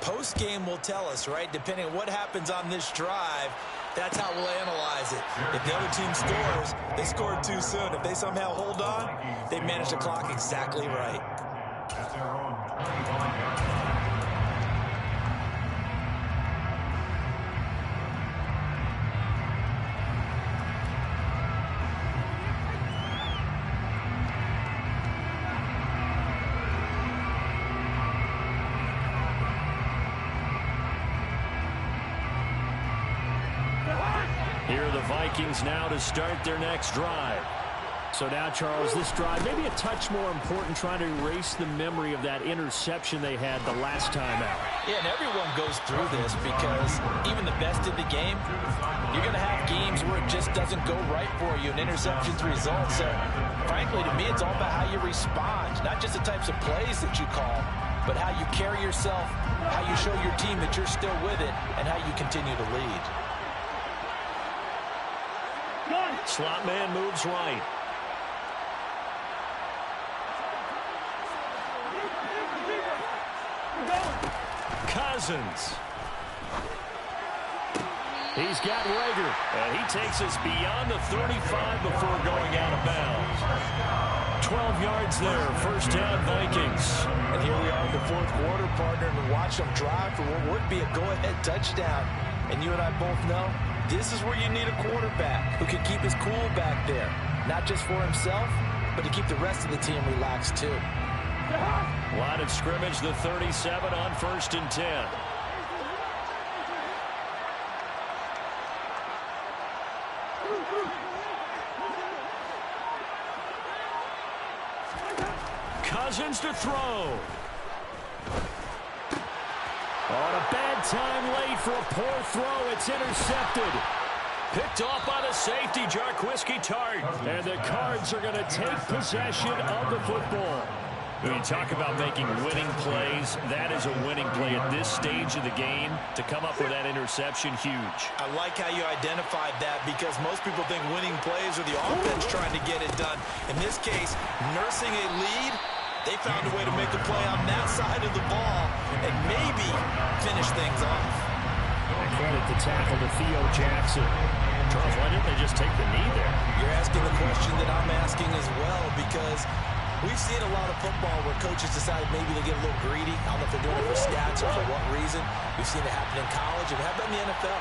Post-game will tell us, right? Depending on what happens on this drive, that's how we'll analyze it. If the other team scores, they scored too soon. If they somehow hold on, they managed the clock exactly right. Here are the Vikings now to start their next drive. So now, Charles, this drive maybe a touch more important, trying to erase the memory of that interception they had the last time out. Yeah, and everyone goes through this because even the best in the game, you're going to have games where it just doesn't go right for you, and interceptions result. So, frankly, to me, it's all about how you respond, not just the types of plays that you call, but how you carry yourself, how you show your team that you're still with it, and how you continue to lead. Slot man moves right. Cousins. He's got Rager, and he takes us beyond the 35 before going out of bounds. 12 yards there, first down Vikings. And here we are in the fourth quarter, partner, and watch them drive for what would be a go-ahead touchdown. And you and I both know this is where you need a quarterback who can keep his cool back there, not just for himself, but to keep the rest of the team relaxed too. Line of scrimmage, the 37 on 1st and 10. Cousins to throw. On a bad time late for a poor throw. It's intercepted. Picked off by the safety, Jarquiski Tart. And the Cards are going to take possession of the football. When you talk about making winning plays, that is a winning play at this stage of the game. To come up with that interception, huge. I like how you identified that because most people think winning plays are the offense trying to get it done. In this case, nursing a lead, they found a way to make a play on that side of the ball and maybe finish things off. And credit the tackle to Theo Jackson. Charles, why didn't they just take the knee there? You're asking the question that I'm asking as well because we've seen a lot of football where coaches decide maybe they get a little greedy. I don't know if they're doing it for stats or for what reason. We've seen it happen in college and happen in the NFL.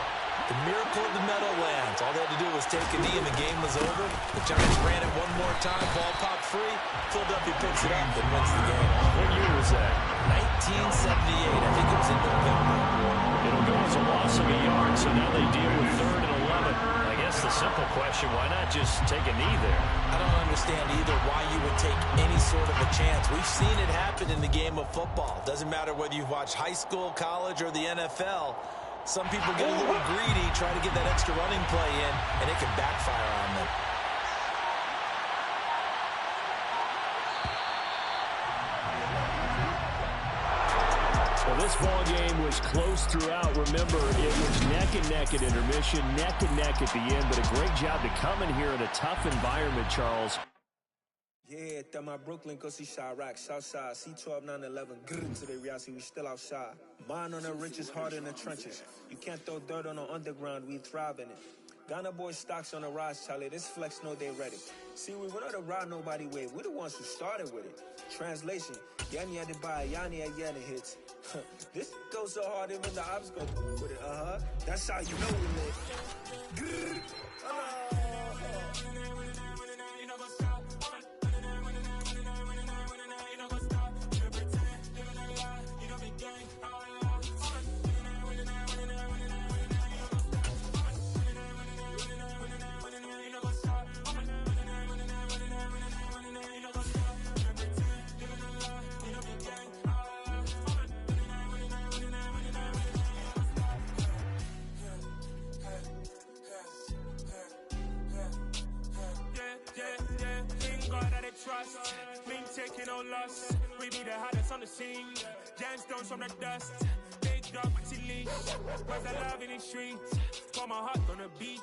The miracle of the Meadowlands. All they had to do was take a knee and the game was over. The Giants ran it one more time. Ball popped free. Philadelphia picks it up and wins the game. What year was that? 1978. I think it was in November. It'll go as a loss of a yard, so now they deal with 3rd and 11. I guess the simple question, why not just take a knee there? I don't understand either why you would take any sort of a chance. We've seen it happen in the game of football. Doesn't matter whether you watch high school, college, or the NFL. Some people get a little greedy, try to get that extra running play in, and it can backfire on them. Well, this ball game was close throughout. Remember, it was neck and neck at intermission, neck and neck at the end, but a great job to come in here in a tough environment, Charles. Yeah, that my Brooklyn, go see Chirac, Southside, C12, 911, grrr, to the reality, we still outside. Mine on the richest, heart in the trenches. You can't throw dirt on the underground, we thrive in it. Ghana boys stocks on the rise, Charlie, this flex know they ready. See, we were not to ride nobody way, we the ones who started with it. Translation, Yanni had to buy, Yanni had Yanni hits. This goes so hard, even the ops go with it, That's how you know we live. Grrr, trust, mean taking no loss. We be the hardest on the scene. Gemstones from the dust. Big dog with your leash. Where's the love in the streets? Pour my heart on the beat.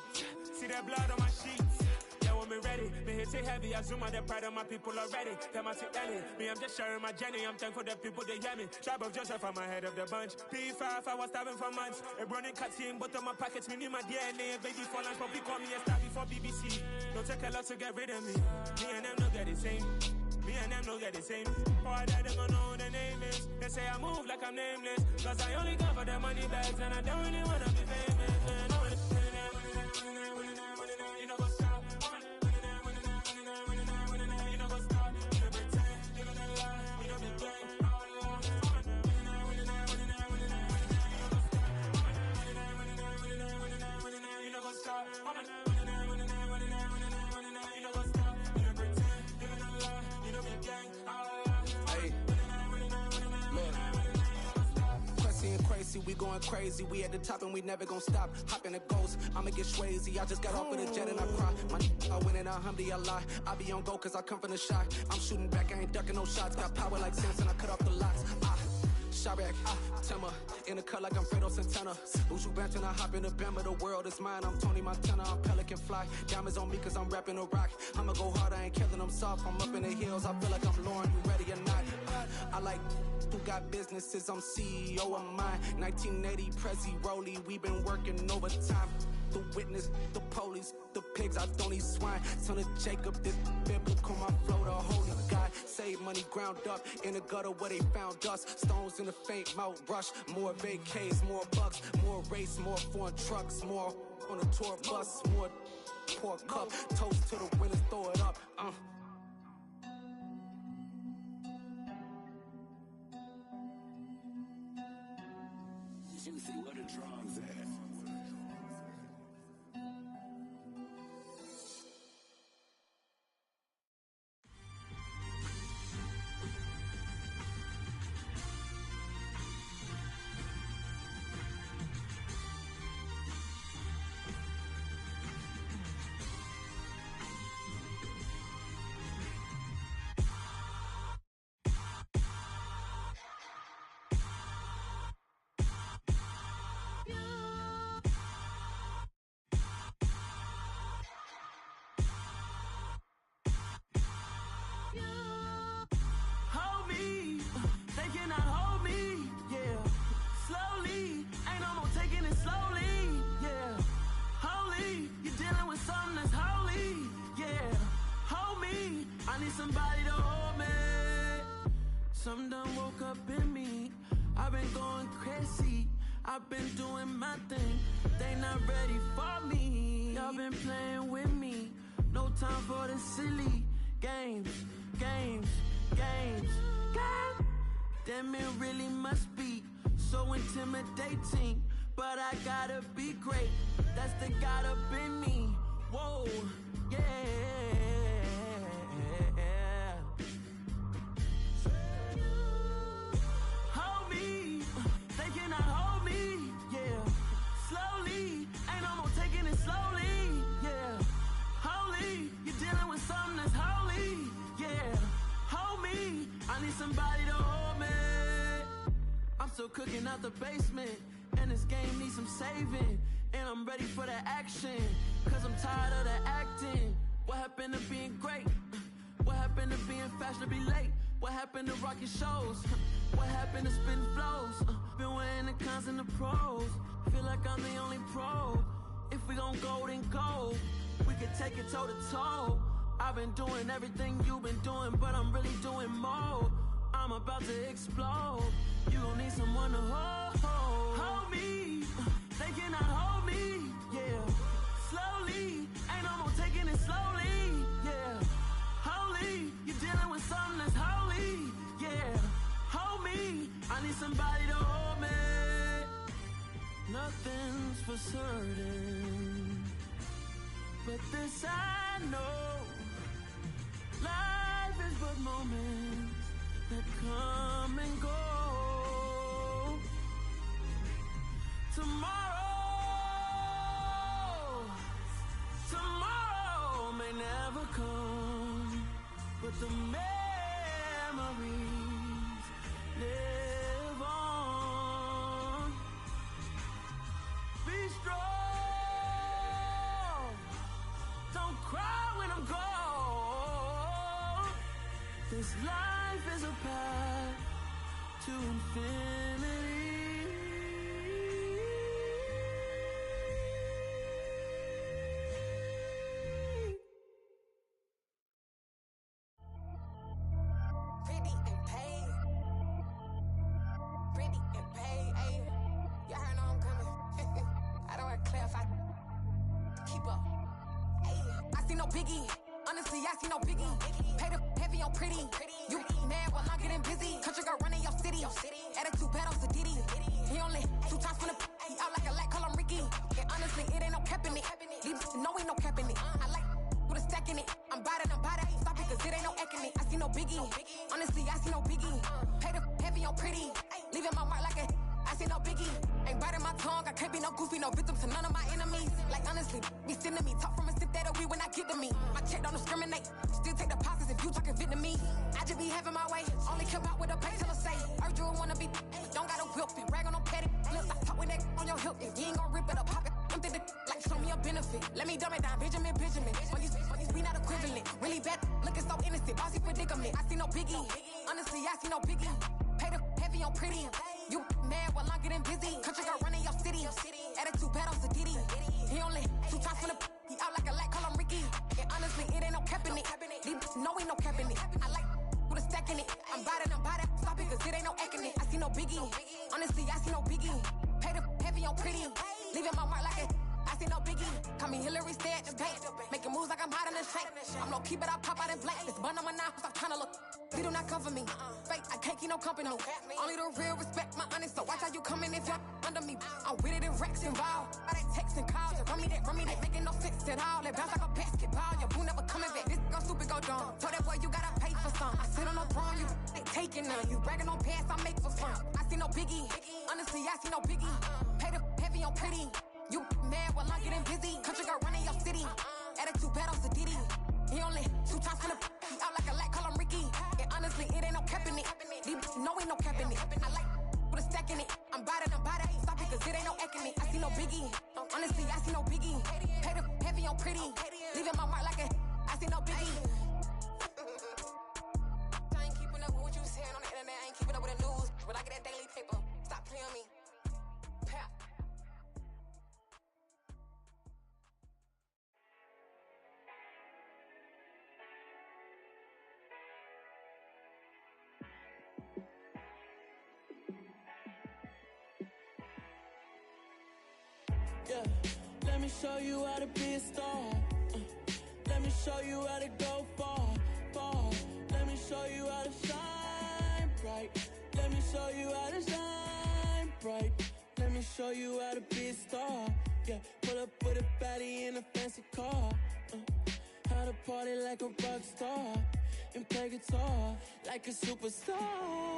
See that blood on my sheets. Yeah, when we ready, me hit it heavy. I zoom out the pride of my people already. Them I see Ellie. Me, I'm just sharing my journey. I'm thankful that people they hear me. Tribe of Joseph, I'm ahead of the bunch. P5, I was starving for months. A running cutscene, but on my pockets, me need my DNA. Baby for lunch, but we call me a star before BBC. Don't take a lot to get rid of me. Me and them don't get the same. Me and them don't get the same. Oh, I died, they don't know who the name is. They say I move like I'm nameless. Cause I only come for the money bags and I don't really wanna be famous. You know what's up? You know what's up? You know pretend. You know lie. You know be gay. You know what's up? We going crazy, we at the top and we never gonna stop. Hop in the ghost, I'ma get swayzy. I just got off of the jet and I cry. My I win in a Humvee, I lie. I be on go cause I come from the shot. I'm shooting back, I ain't ducking no shots. Got power like Samson, I cut off the locks. Chirac, Timmer, in the cut like I'm Fredo Santana. Buju Banton, I hop in the Bama, the world is mine. I'm Tony Montana, I'm Pelican Fly. Diamonds on me cause I'm rapping a rock. I'ma go hard, I ain't killing them soft. I'm up in the hills, I feel like I'm Lauren, you ready or not? I like Who got businesses, I'm CEO of mine. 1980 Prezi Rolly, we been working overtime. The witness, the police, the pigs, I don't eat swine. Son of Jacob, this biblical, my flow, the holy God. Save money ground up in the gutter where they found us. Stones in the faint Mount Rush. More vacays, more bucks, more race, more foreign trucks, more on a tour bus, more pour cup. Toast to the winners, throw it up. Juicy, what a drums at. Somebody to hold me. Some done woke up in me. I've been going crazy. I've been doing my thing. They not ready for me. Y'all been playing with me. No time for the silly games. Damn, it really must be so intimidating. But I gotta be great. That's the God up in me. Whoa, yeah. Somebody to hold me. I'm still cooking out the basement, and this game needs some saving. And I'm ready for the action, cause I'm tired of the acting. What happened to being great? What happened to being fashionably late? What happened to rocking shows? What happened to spitting flows? Been weighing the cons and the pros. Feel like I'm the only pro. If we gon' go, then go. We can take it toe to toe. I've been doing everything you've been doing, but I'm really doing more. I'm about to explode. You gon' need someone to hold me. They cannot hold me, yeah. Slowly, ain't no more taking it slowly, yeah. Holy, you're dealing with something that's holy, yeah. Hold me, I need somebody to hold me. Nothing's for certain, but this I know. Life is but moments that come and go. Tomorrow may never come, but the memories live on. Be strong, don't cry when I'm gone. This life is a path to infinity. Pretty and paid. Pretty and paid, ayy. Y'all heard I'm coming. I don't want to clarify. Keep up. Ayy. I see no biggie. Honestly, I see no biggie. Pay the heavy on pretty. You mad while I'm getting busy. Country girl running your city. Attitude bad on Sadiddy. He only 2 times from the he out like a light, call him Ricky. And honestly, it ain't no cap in it. Leave no ain't no cap in it. I like with a stack in it. I'm bad. Stop it, cause it ain't no acting it. I see no biggie. Honestly, I see no biggie. Pay the heavy on pretty. Leaving my mark like a I see no biggie. Ain't biting my tongue. I can't be no goofy, no victim to none of my enemies. Like honestly, be sending me. Talk from a sip that we when I get to me. My check don't discriminate. Still take deposits if you talking Vietnamese. I just be having my way. Only come out with a pay till I say. Heard you wanna be. Don't got a whip. Rag on no petty. Let's stop talk with that on your hip. If you ain't gon' rip it up, pop it. Empty the like show me a benefit. Let me dumb it down, Benjamin. Money's we not equivalent. Really bad, looking so innocent. Bossy predicament. I see no biggie. Honestly, I see no biggie. Pay the heavy on pretty. You mad while I'm getting busy. Country girl running your city. Attitude bad on Diddy. He only 2 times from the he out like a light, call him Ricky. And honestly, it ain't no cap in it. These no ain't no cap in it. I like with a stack in it. I'm by that, stop it, cause it ain't no acting it. I see no biggie. Honestly, I see no biggie. Pay the heavy on pretty. Leaving my mark like it. I see no biggie. Call me Hillary, stay at the bank. Making moves like I'm hot in the shank. I'm low key, but I pop out in blank. This bun on my knife, stop trying to look. They do not cover me. Fake, I can't keep no company. Only the real respect my honest. So watch how you coming if you're under me. I'm with it in Rex involved. All that text and calls. Run me that making no sense at all. They bounce like a basketball. Your boo never coming back. This go stupid, go dumb. Told that boy you gotta pay for some. I sit on no throne, you ain't taking none. You bragging on past, I make for fun. I see no biggie. Honestly, I see no biggie. Pay the heavy on pretty. You mad while I'm getting busy. Country girl running your city. Attitude bad on Diddy. He only 2 times from the he out like a light, call him Ricky. And honestly, it ain't no cap in it. These no ain't no cap in it. I like with a stack in it. I'm by that, stop it, cause it ain't no acting it. I see no biggie. Honestly, I see no biggie. Pay the heavy on pretty. Leaving my mark like a I see no biggie. I ain't keeping up with what you saying on the internet. I ain't keeping up with the news. But I get that daily paper. Stop playing me. Pap. Yeah, let me show you how to be a star. Let me show you how to go far, far. Let me show you how to shine bright. Let me show you how to shine bright. Let me show you how to be a star. Yeah, pull up with a baddie in a fancy car. How to party like a rock star and play guitar like a superstar.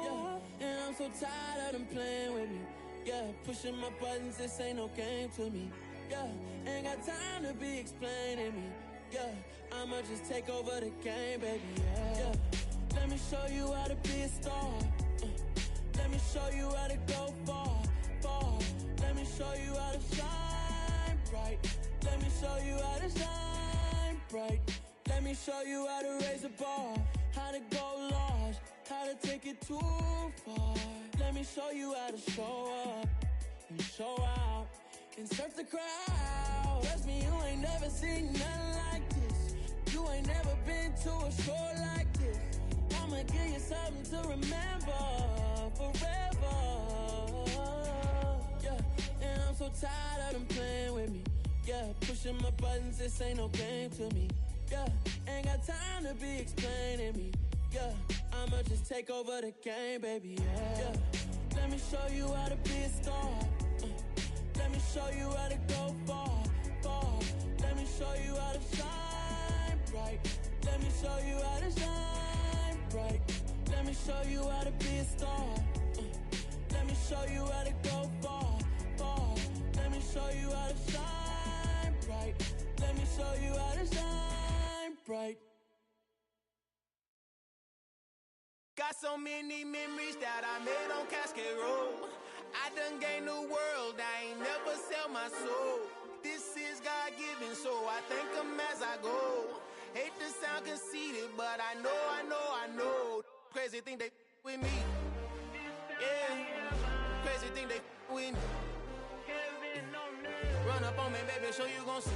Yeah, and I'm so tired of them playing with me. Yeah, pushing my buttons, this ain't no game to me. Yeah, ain't got time to be explaining me. Yeah, I'ma just take over the game, baby. Yeah, let me show you how to be a star. Let me show you how to go far, far. Let me show you how to shine bright. Let me show you how to shine bright. Let me show you how to raise a bar, how to go large, how to take it too far. Let me show you how to show up and show out and surf the crowd. Trust me, you ain't never seen nothing like this. You ain't never been to a show like this. I'ma give you something to remember forever. Yeah, and I'm so tired of them playing with me. Yeah, pushing my buttons, this ain't no game to me. Yeah, ain't got time to be explaining me. Yeah, I'ma just take over the game, baby. Yeah, let me show you how to be a star. Let me show you how to go far, far. Let me show you how to shine bright. Let me show you how to shine bright. Let me show you how to be a star. Let me show you how to go far, far. Let me show you how to shine bright. Let me show you how to shine bright. Got so many memories that I made on Cascade Road. I done gained the world, I ain't never sell my soul. This is God-given, so I thank him as I go. Hate to sound conceited, but I know. Crazy thing they with me. Yeah, crazy thing they with me. Run up on me, baby, show you gon' see.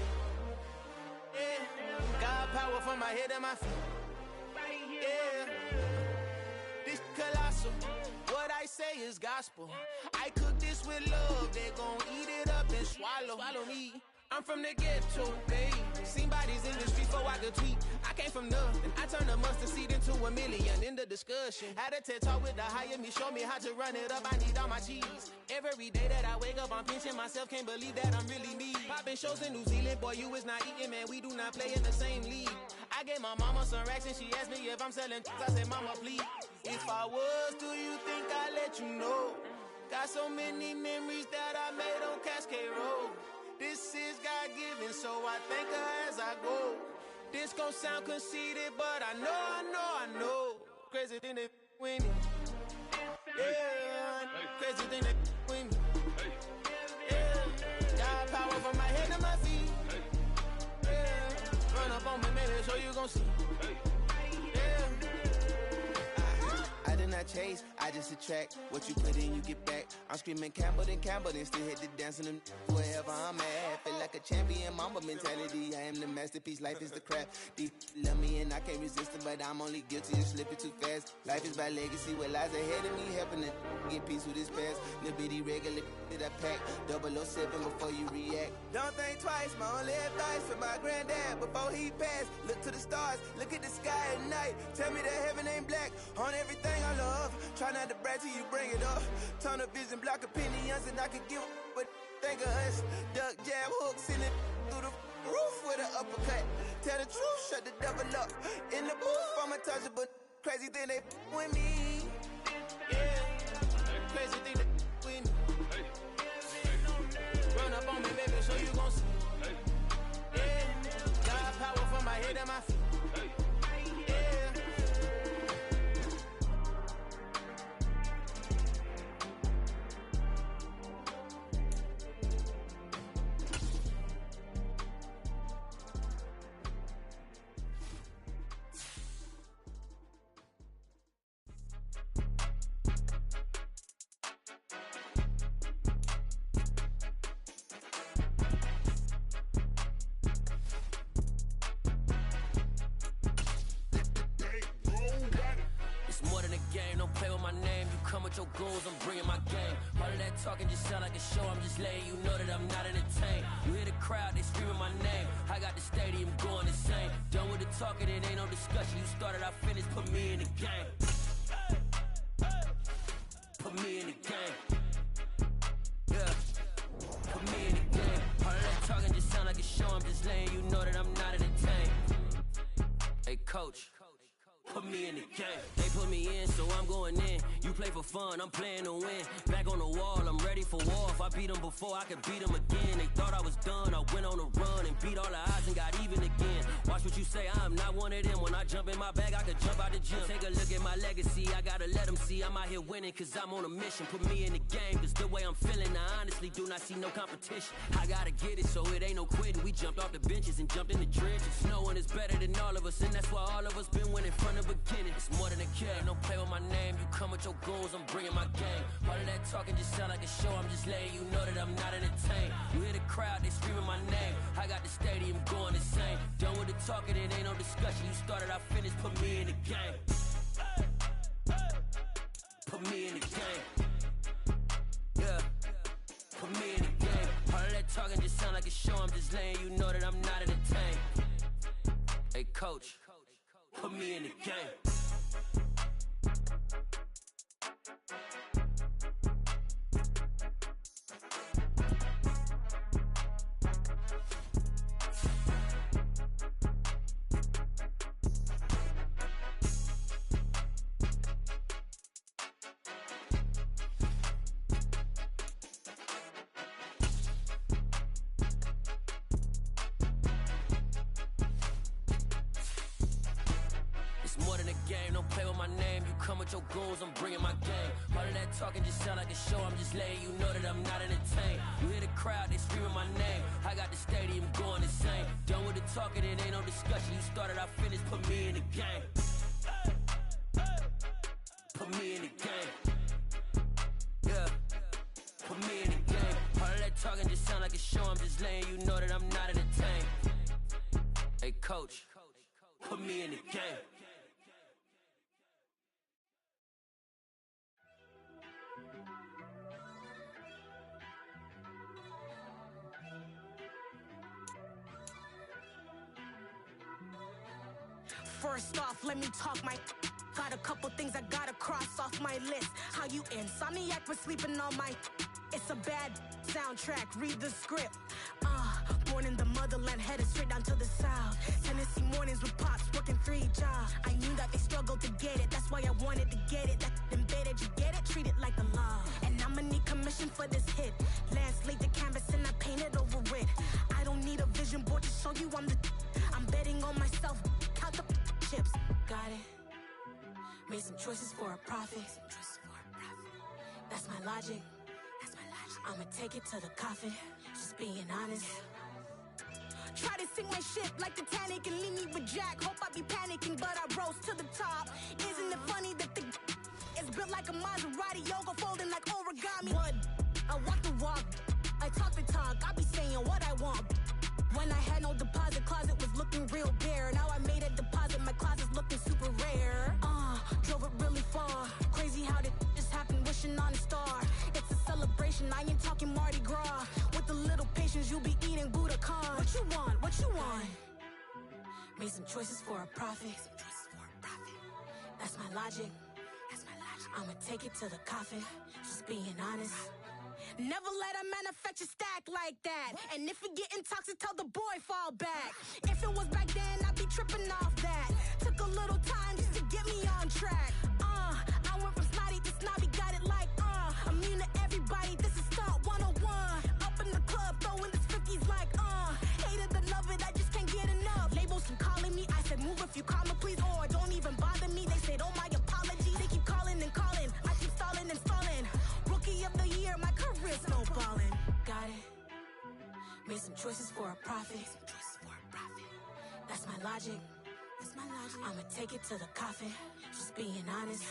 Yeah, got power from my head and my feet. Yeah. This colossal, what I say is gospel. I cook this with love, they gon' eat it up and swallow me. I'm from the ghetto, babe. Seen bodies in the streets before I could tweet. I came from nothing, I turned a mustard seed into a million. In the discussion, had a TED talk with the higher me, show me how to run it up, I need all my cheese. Every day that I wake up, I'm pinching myself, can't believe that I'm really me. Popping shows in New Zealand, boy, you is not eating, man, we do not play in the same league. I gave my mama some racks and she asked me if I'm selling I said, mama, please. If I was, do you think I'd let you know? Got so many memories that I made on Cascade Road. This is God-given, so I thank her as I go. This gon' sound conceited, but I know. Crazy thing that with me. Yeah, crazy thing that with me. Yeah, got power from my head to my feet. Yeah, run up on me, maybe so you gon' see. Yeah, I did not chase, I just attract. What you put in, you get back. I'm screaming Campbell, then still hit the dance and wherever I'm at. Feel like a champion, mamba mentality. I am the masterpiece, life is the crap. These love me and I can't resist it, but I'm only guilty of slipping too fast. Life is by legacy, what lies ahead of me, helping to get peace with this past. Nibity regular that I pack, 007 before you react. Don't think twice, my only advice for my granddad before he passed. Look to the stars, look at the sky at night. Tell me that heaven ain't black on everything I love. Try not to brag till you bring it up. Tunnel vision, block opinions, and I could give but think of us. Duck, jab, hooks in it through the roof with an uppercut. Tell the truth, shut the devil up. In the booth, I'm untouchable. Crazy thing they with me. Yeah, crazy thing they with me. Run up on me, baby, so you gon' see. Yeah, got power from my head and my feet. Your goals, I'm bringing my game. All of that talking just sound like a show. I'm just letting you know that I'm not entertained. You hear the crowd, they screaming my name. I got the stadium going insane. Done with the talking, it ain't no discussion. You started, I finished, put me in the game. Put me in the game. Yeah. Put me in the game. All of that talking just sound like a show. I'm just letting you know that I'm not entertained. Hey, coach. Put me in the game. They put me in, so I'm going in. You play for fun, I'm playing to win. Back on the wall, I'm ready for war. If I beat them before, I could beat them again. They thought I was done, I went on a run and beat all the odds and got even again. Watch what you say, I'm not one of them. When I jump in my bag, I could jump out the gym. Take a look at my legacy, I gotta let them see I'm out here winning, cause I'm on a mission. Put me in the game, cause the way I'm feeling, I honestly do not see no competition. I gotta get it, so it ain't no quitting. We jumped off the benches and jumped in the trenches. No one is better than all of us, and that's why all of us been winning from the beginning. It's more than a kid, don't play with my name. You come with your goals, I'm bringing my game. All of that talking just sound like a show. I'm just letting you know that I'm not entertained. You hear the crowd, they screaming my name. I got the stadium going insane. Done with the talking, it ain't no discussion. You started, I finished, put me in the game. Put me in the game. Yeah. Put me in the game. All of that talking just sound like a show. I'm just letting you know that I'm not entertained. Hey, coach. Put me in the game. Your goals, I'm bringing my game. All of that talking just sound like a show. I'm just letting you know that I'm not entertained. You hear the crowd, they screaming my name. I got the stadium going insane. Done with the talking, it ain't no discussion. You started, I finished, put me in the game. Put me in the game. Yeah. Put me in the game. All of that talking just sound like a show. I'm just letting you know that I'm not entertained. Hey, coach. Put me in the game. First off, let me talk my. Got a couple things I gotta cross off my list. How you insomniac for sleeping on my. It's a bad soundtrack, read the script. Born in the motherland, headed straight down to the south. Tennessee mornings with pops, working 3 jobs. I knew that they struggled to get it, that's why I wanted to get it. That embedded, you get it, treat it like a law. And I'ma need commission for this hit. Lance laid the canvas and I painted over it. I don't need a vision board to show you I'm the. I'm betting on myself, count the chips. Got it. Made some choices for a profit. That's my logic. I'ma take it to the coffin. Just being honest. Try to sing my shit like Titanic and leave me with Jack. Hope I be panicking, but I rose to the top. Isn't it funny that the It's built like a Maserati, yoga folding like origami. What? I walk the walk, I talk the talk, I be saying what I want. When I had no deposit, closet was looking real bare. Now I made a deposit, my closet's looking super rare. Drove it really far. Crazy how did just happen, wishing on a star. It's a celebration, I ain't talking Mardi Gras. With a little patience, you'll be eating Budokan. What you want? What you want? Made some choices for a profit. That's my logic. I'ma take it to the coffin. Just being honest. Never let a manufacture stack like that. And if it getting toxic, tell the boy fall back. If it was back then, I'd be tripping off that. Took a little time just to get me on track. I went from snotty to snobby, got it like immune to everybody, this is stunt 101. Up in the club, throwing this 50s like hate it or love it, I just can't get enough. Labels keep calling me, I said move if you call me please, or don't even bother me. They said oh my apologies, they keep calling and calling. I keep stalling and stalling. Rookie of the year, my career snowballing. Got it. Made some choices for a profit. That's my logic. I'ma take it to the coffin. Just being honest.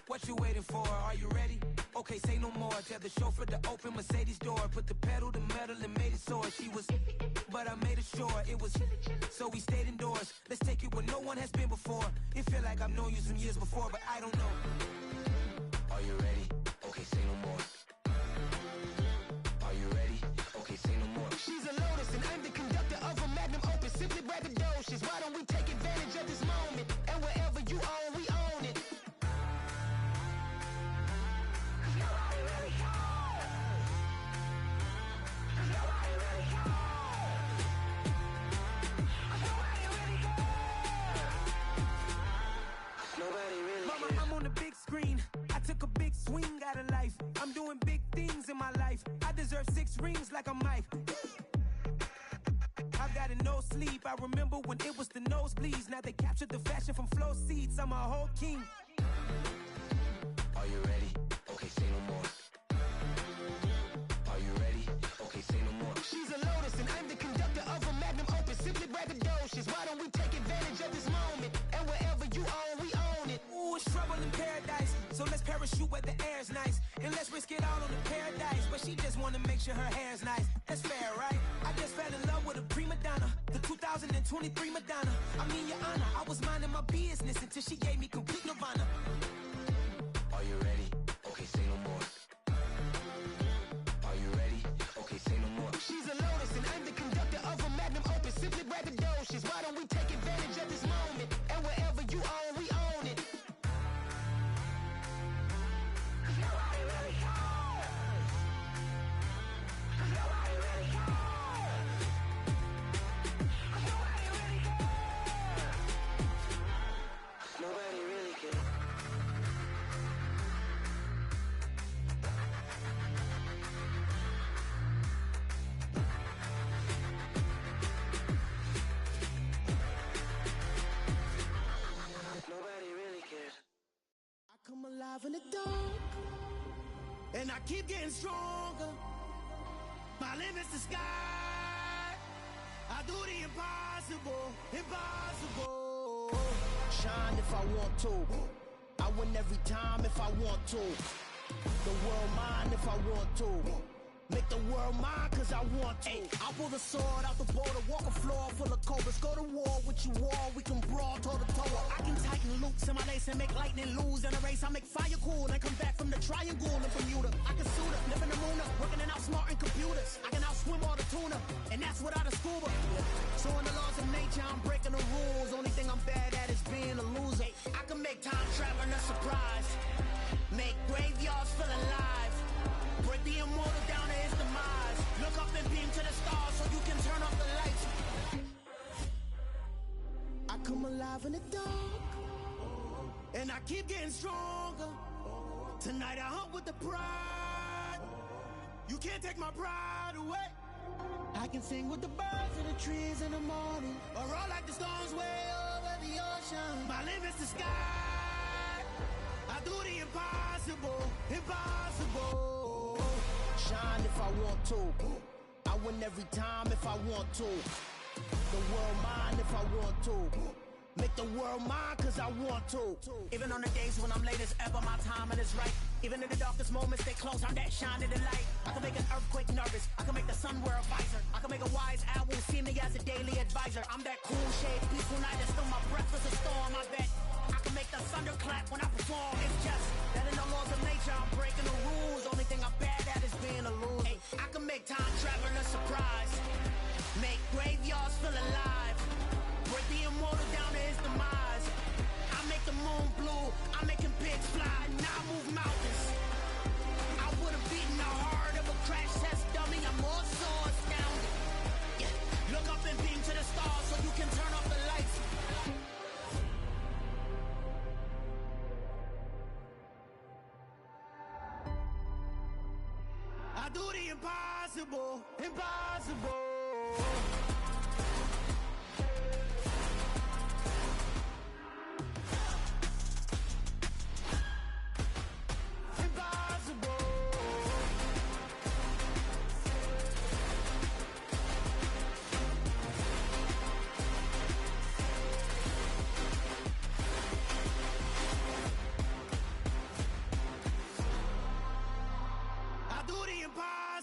What you waiting for? Are you ready? Okay, say no more. Tell the chauffeur to open Mercedes door. Put the pedal to metal and made it soar. She was, but I made it sure it was. So we stayed indoors. Let's take it where no one has been before. It feel like I've known you some years before, but I don't know. Are you ready? Okay, say no more. Are you ready? Okay, say no more. She's a Lotus and I'm the conductor of a Magnum Opus. Simply braggadocious. Why don't we take advantage of this moment? And wherever you own, we own it. Mama, I'm on the big screen. I took a big swing out of life. I'm doing big things in my life. I deserve 6 rings like I'm Mike. I've got no sleep. I remember when it was the nosebleeds. Now they captured the fashion from flow seats. I'm a whole king. Are you ready? Okay, say no more. Are you ready? Okay, say no more. She's a Lotus and I'm the conductor of a Magnum Opus. Simply braggadocious. Why don't we take advantage of this moment? And wherever you own, we own it. Ooh, it's trouble in paradise. So let's parachute where the air's nice. And let's risk it all on the paradise. But she just wanna make sure her hair's nice. That's fair, right? I just fell in love with a prima donna. The 2023 Madonna. I mean, your honor, I was minding my business until she gave me complete nirvana. Are you ready? Okay, say no more. Are you ready? Okay, say no more. She's a Lotus and I'm the conductor of a Magnum Opus. Simply braggadocious. Why don't we take advantage of this moment? And wherever you own, we own it. Nobody really cares. Nobody really cares. Nobody really cares. Nobody really cares. Nobody really cares. I come alive in the dark, and I keep getting stronger. My limit's the sky. I do the impossible, impossible. Shine if I want to. I win every time if I want to. The world mine if I want to. Make the world mine cause I want to. I'll pull the sword out the border, walk a floor full of cobras. Go to war with you all, we can brawl toe to toe. I can tighten loops in my lace and make lightning lose in a race. I make fire cool and come back from the triangle in Bermuda. I can suit up, live in the moon up, working and outsmarting computers. I can outswim all the tuna, and that's without a scuba. So in the laws of nature, I'm breaking the rules. Only thing I'm bad at is being a loser. I can make time traveling a surprise. Make graveyards feel alive. Break the immortal down to his demise. Look up and beam to the stars so you can turn off the lights. survive in the dark, and I keep getting stronger. Tonight I hunt with the pride. You can't take my pride away. I can sing with the birds and the trees in the morning, or roll like the storms way over the ocean. My limit's the sky. I do the impossible, impossible. Shine if I want to. I win every time if I want to. The world mine if I want to. Make the world mine cause I want to. Even on the days when I'm late as ever, my timing is right. Even in the darkest moments, stay close, I'm that shining the light. I can make an earthquake nervous, I can make the sun wear a visor. I can make a wise owl see me as a daily advisor. I'm that cool shade, peaceful night, and still my breath is a storm. I bet I can make the thunder clap when I perform. It's just that in the laws of nature, I'm breaking the rules. Only thing I'm bad at is being a loser. Hey, I can make time travel a surprise, make graveyards feel alive, break the immortal down to his demise. I make the moon blue, I'm making pigs fly, now I move mountains. I would've beaten the heart of a crash test dummy, I'm more so astounded. Yeah. Look up and beam to the stars so you can turn off the lights. I do the impossible, impossible.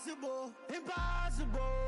Impossible, impossible.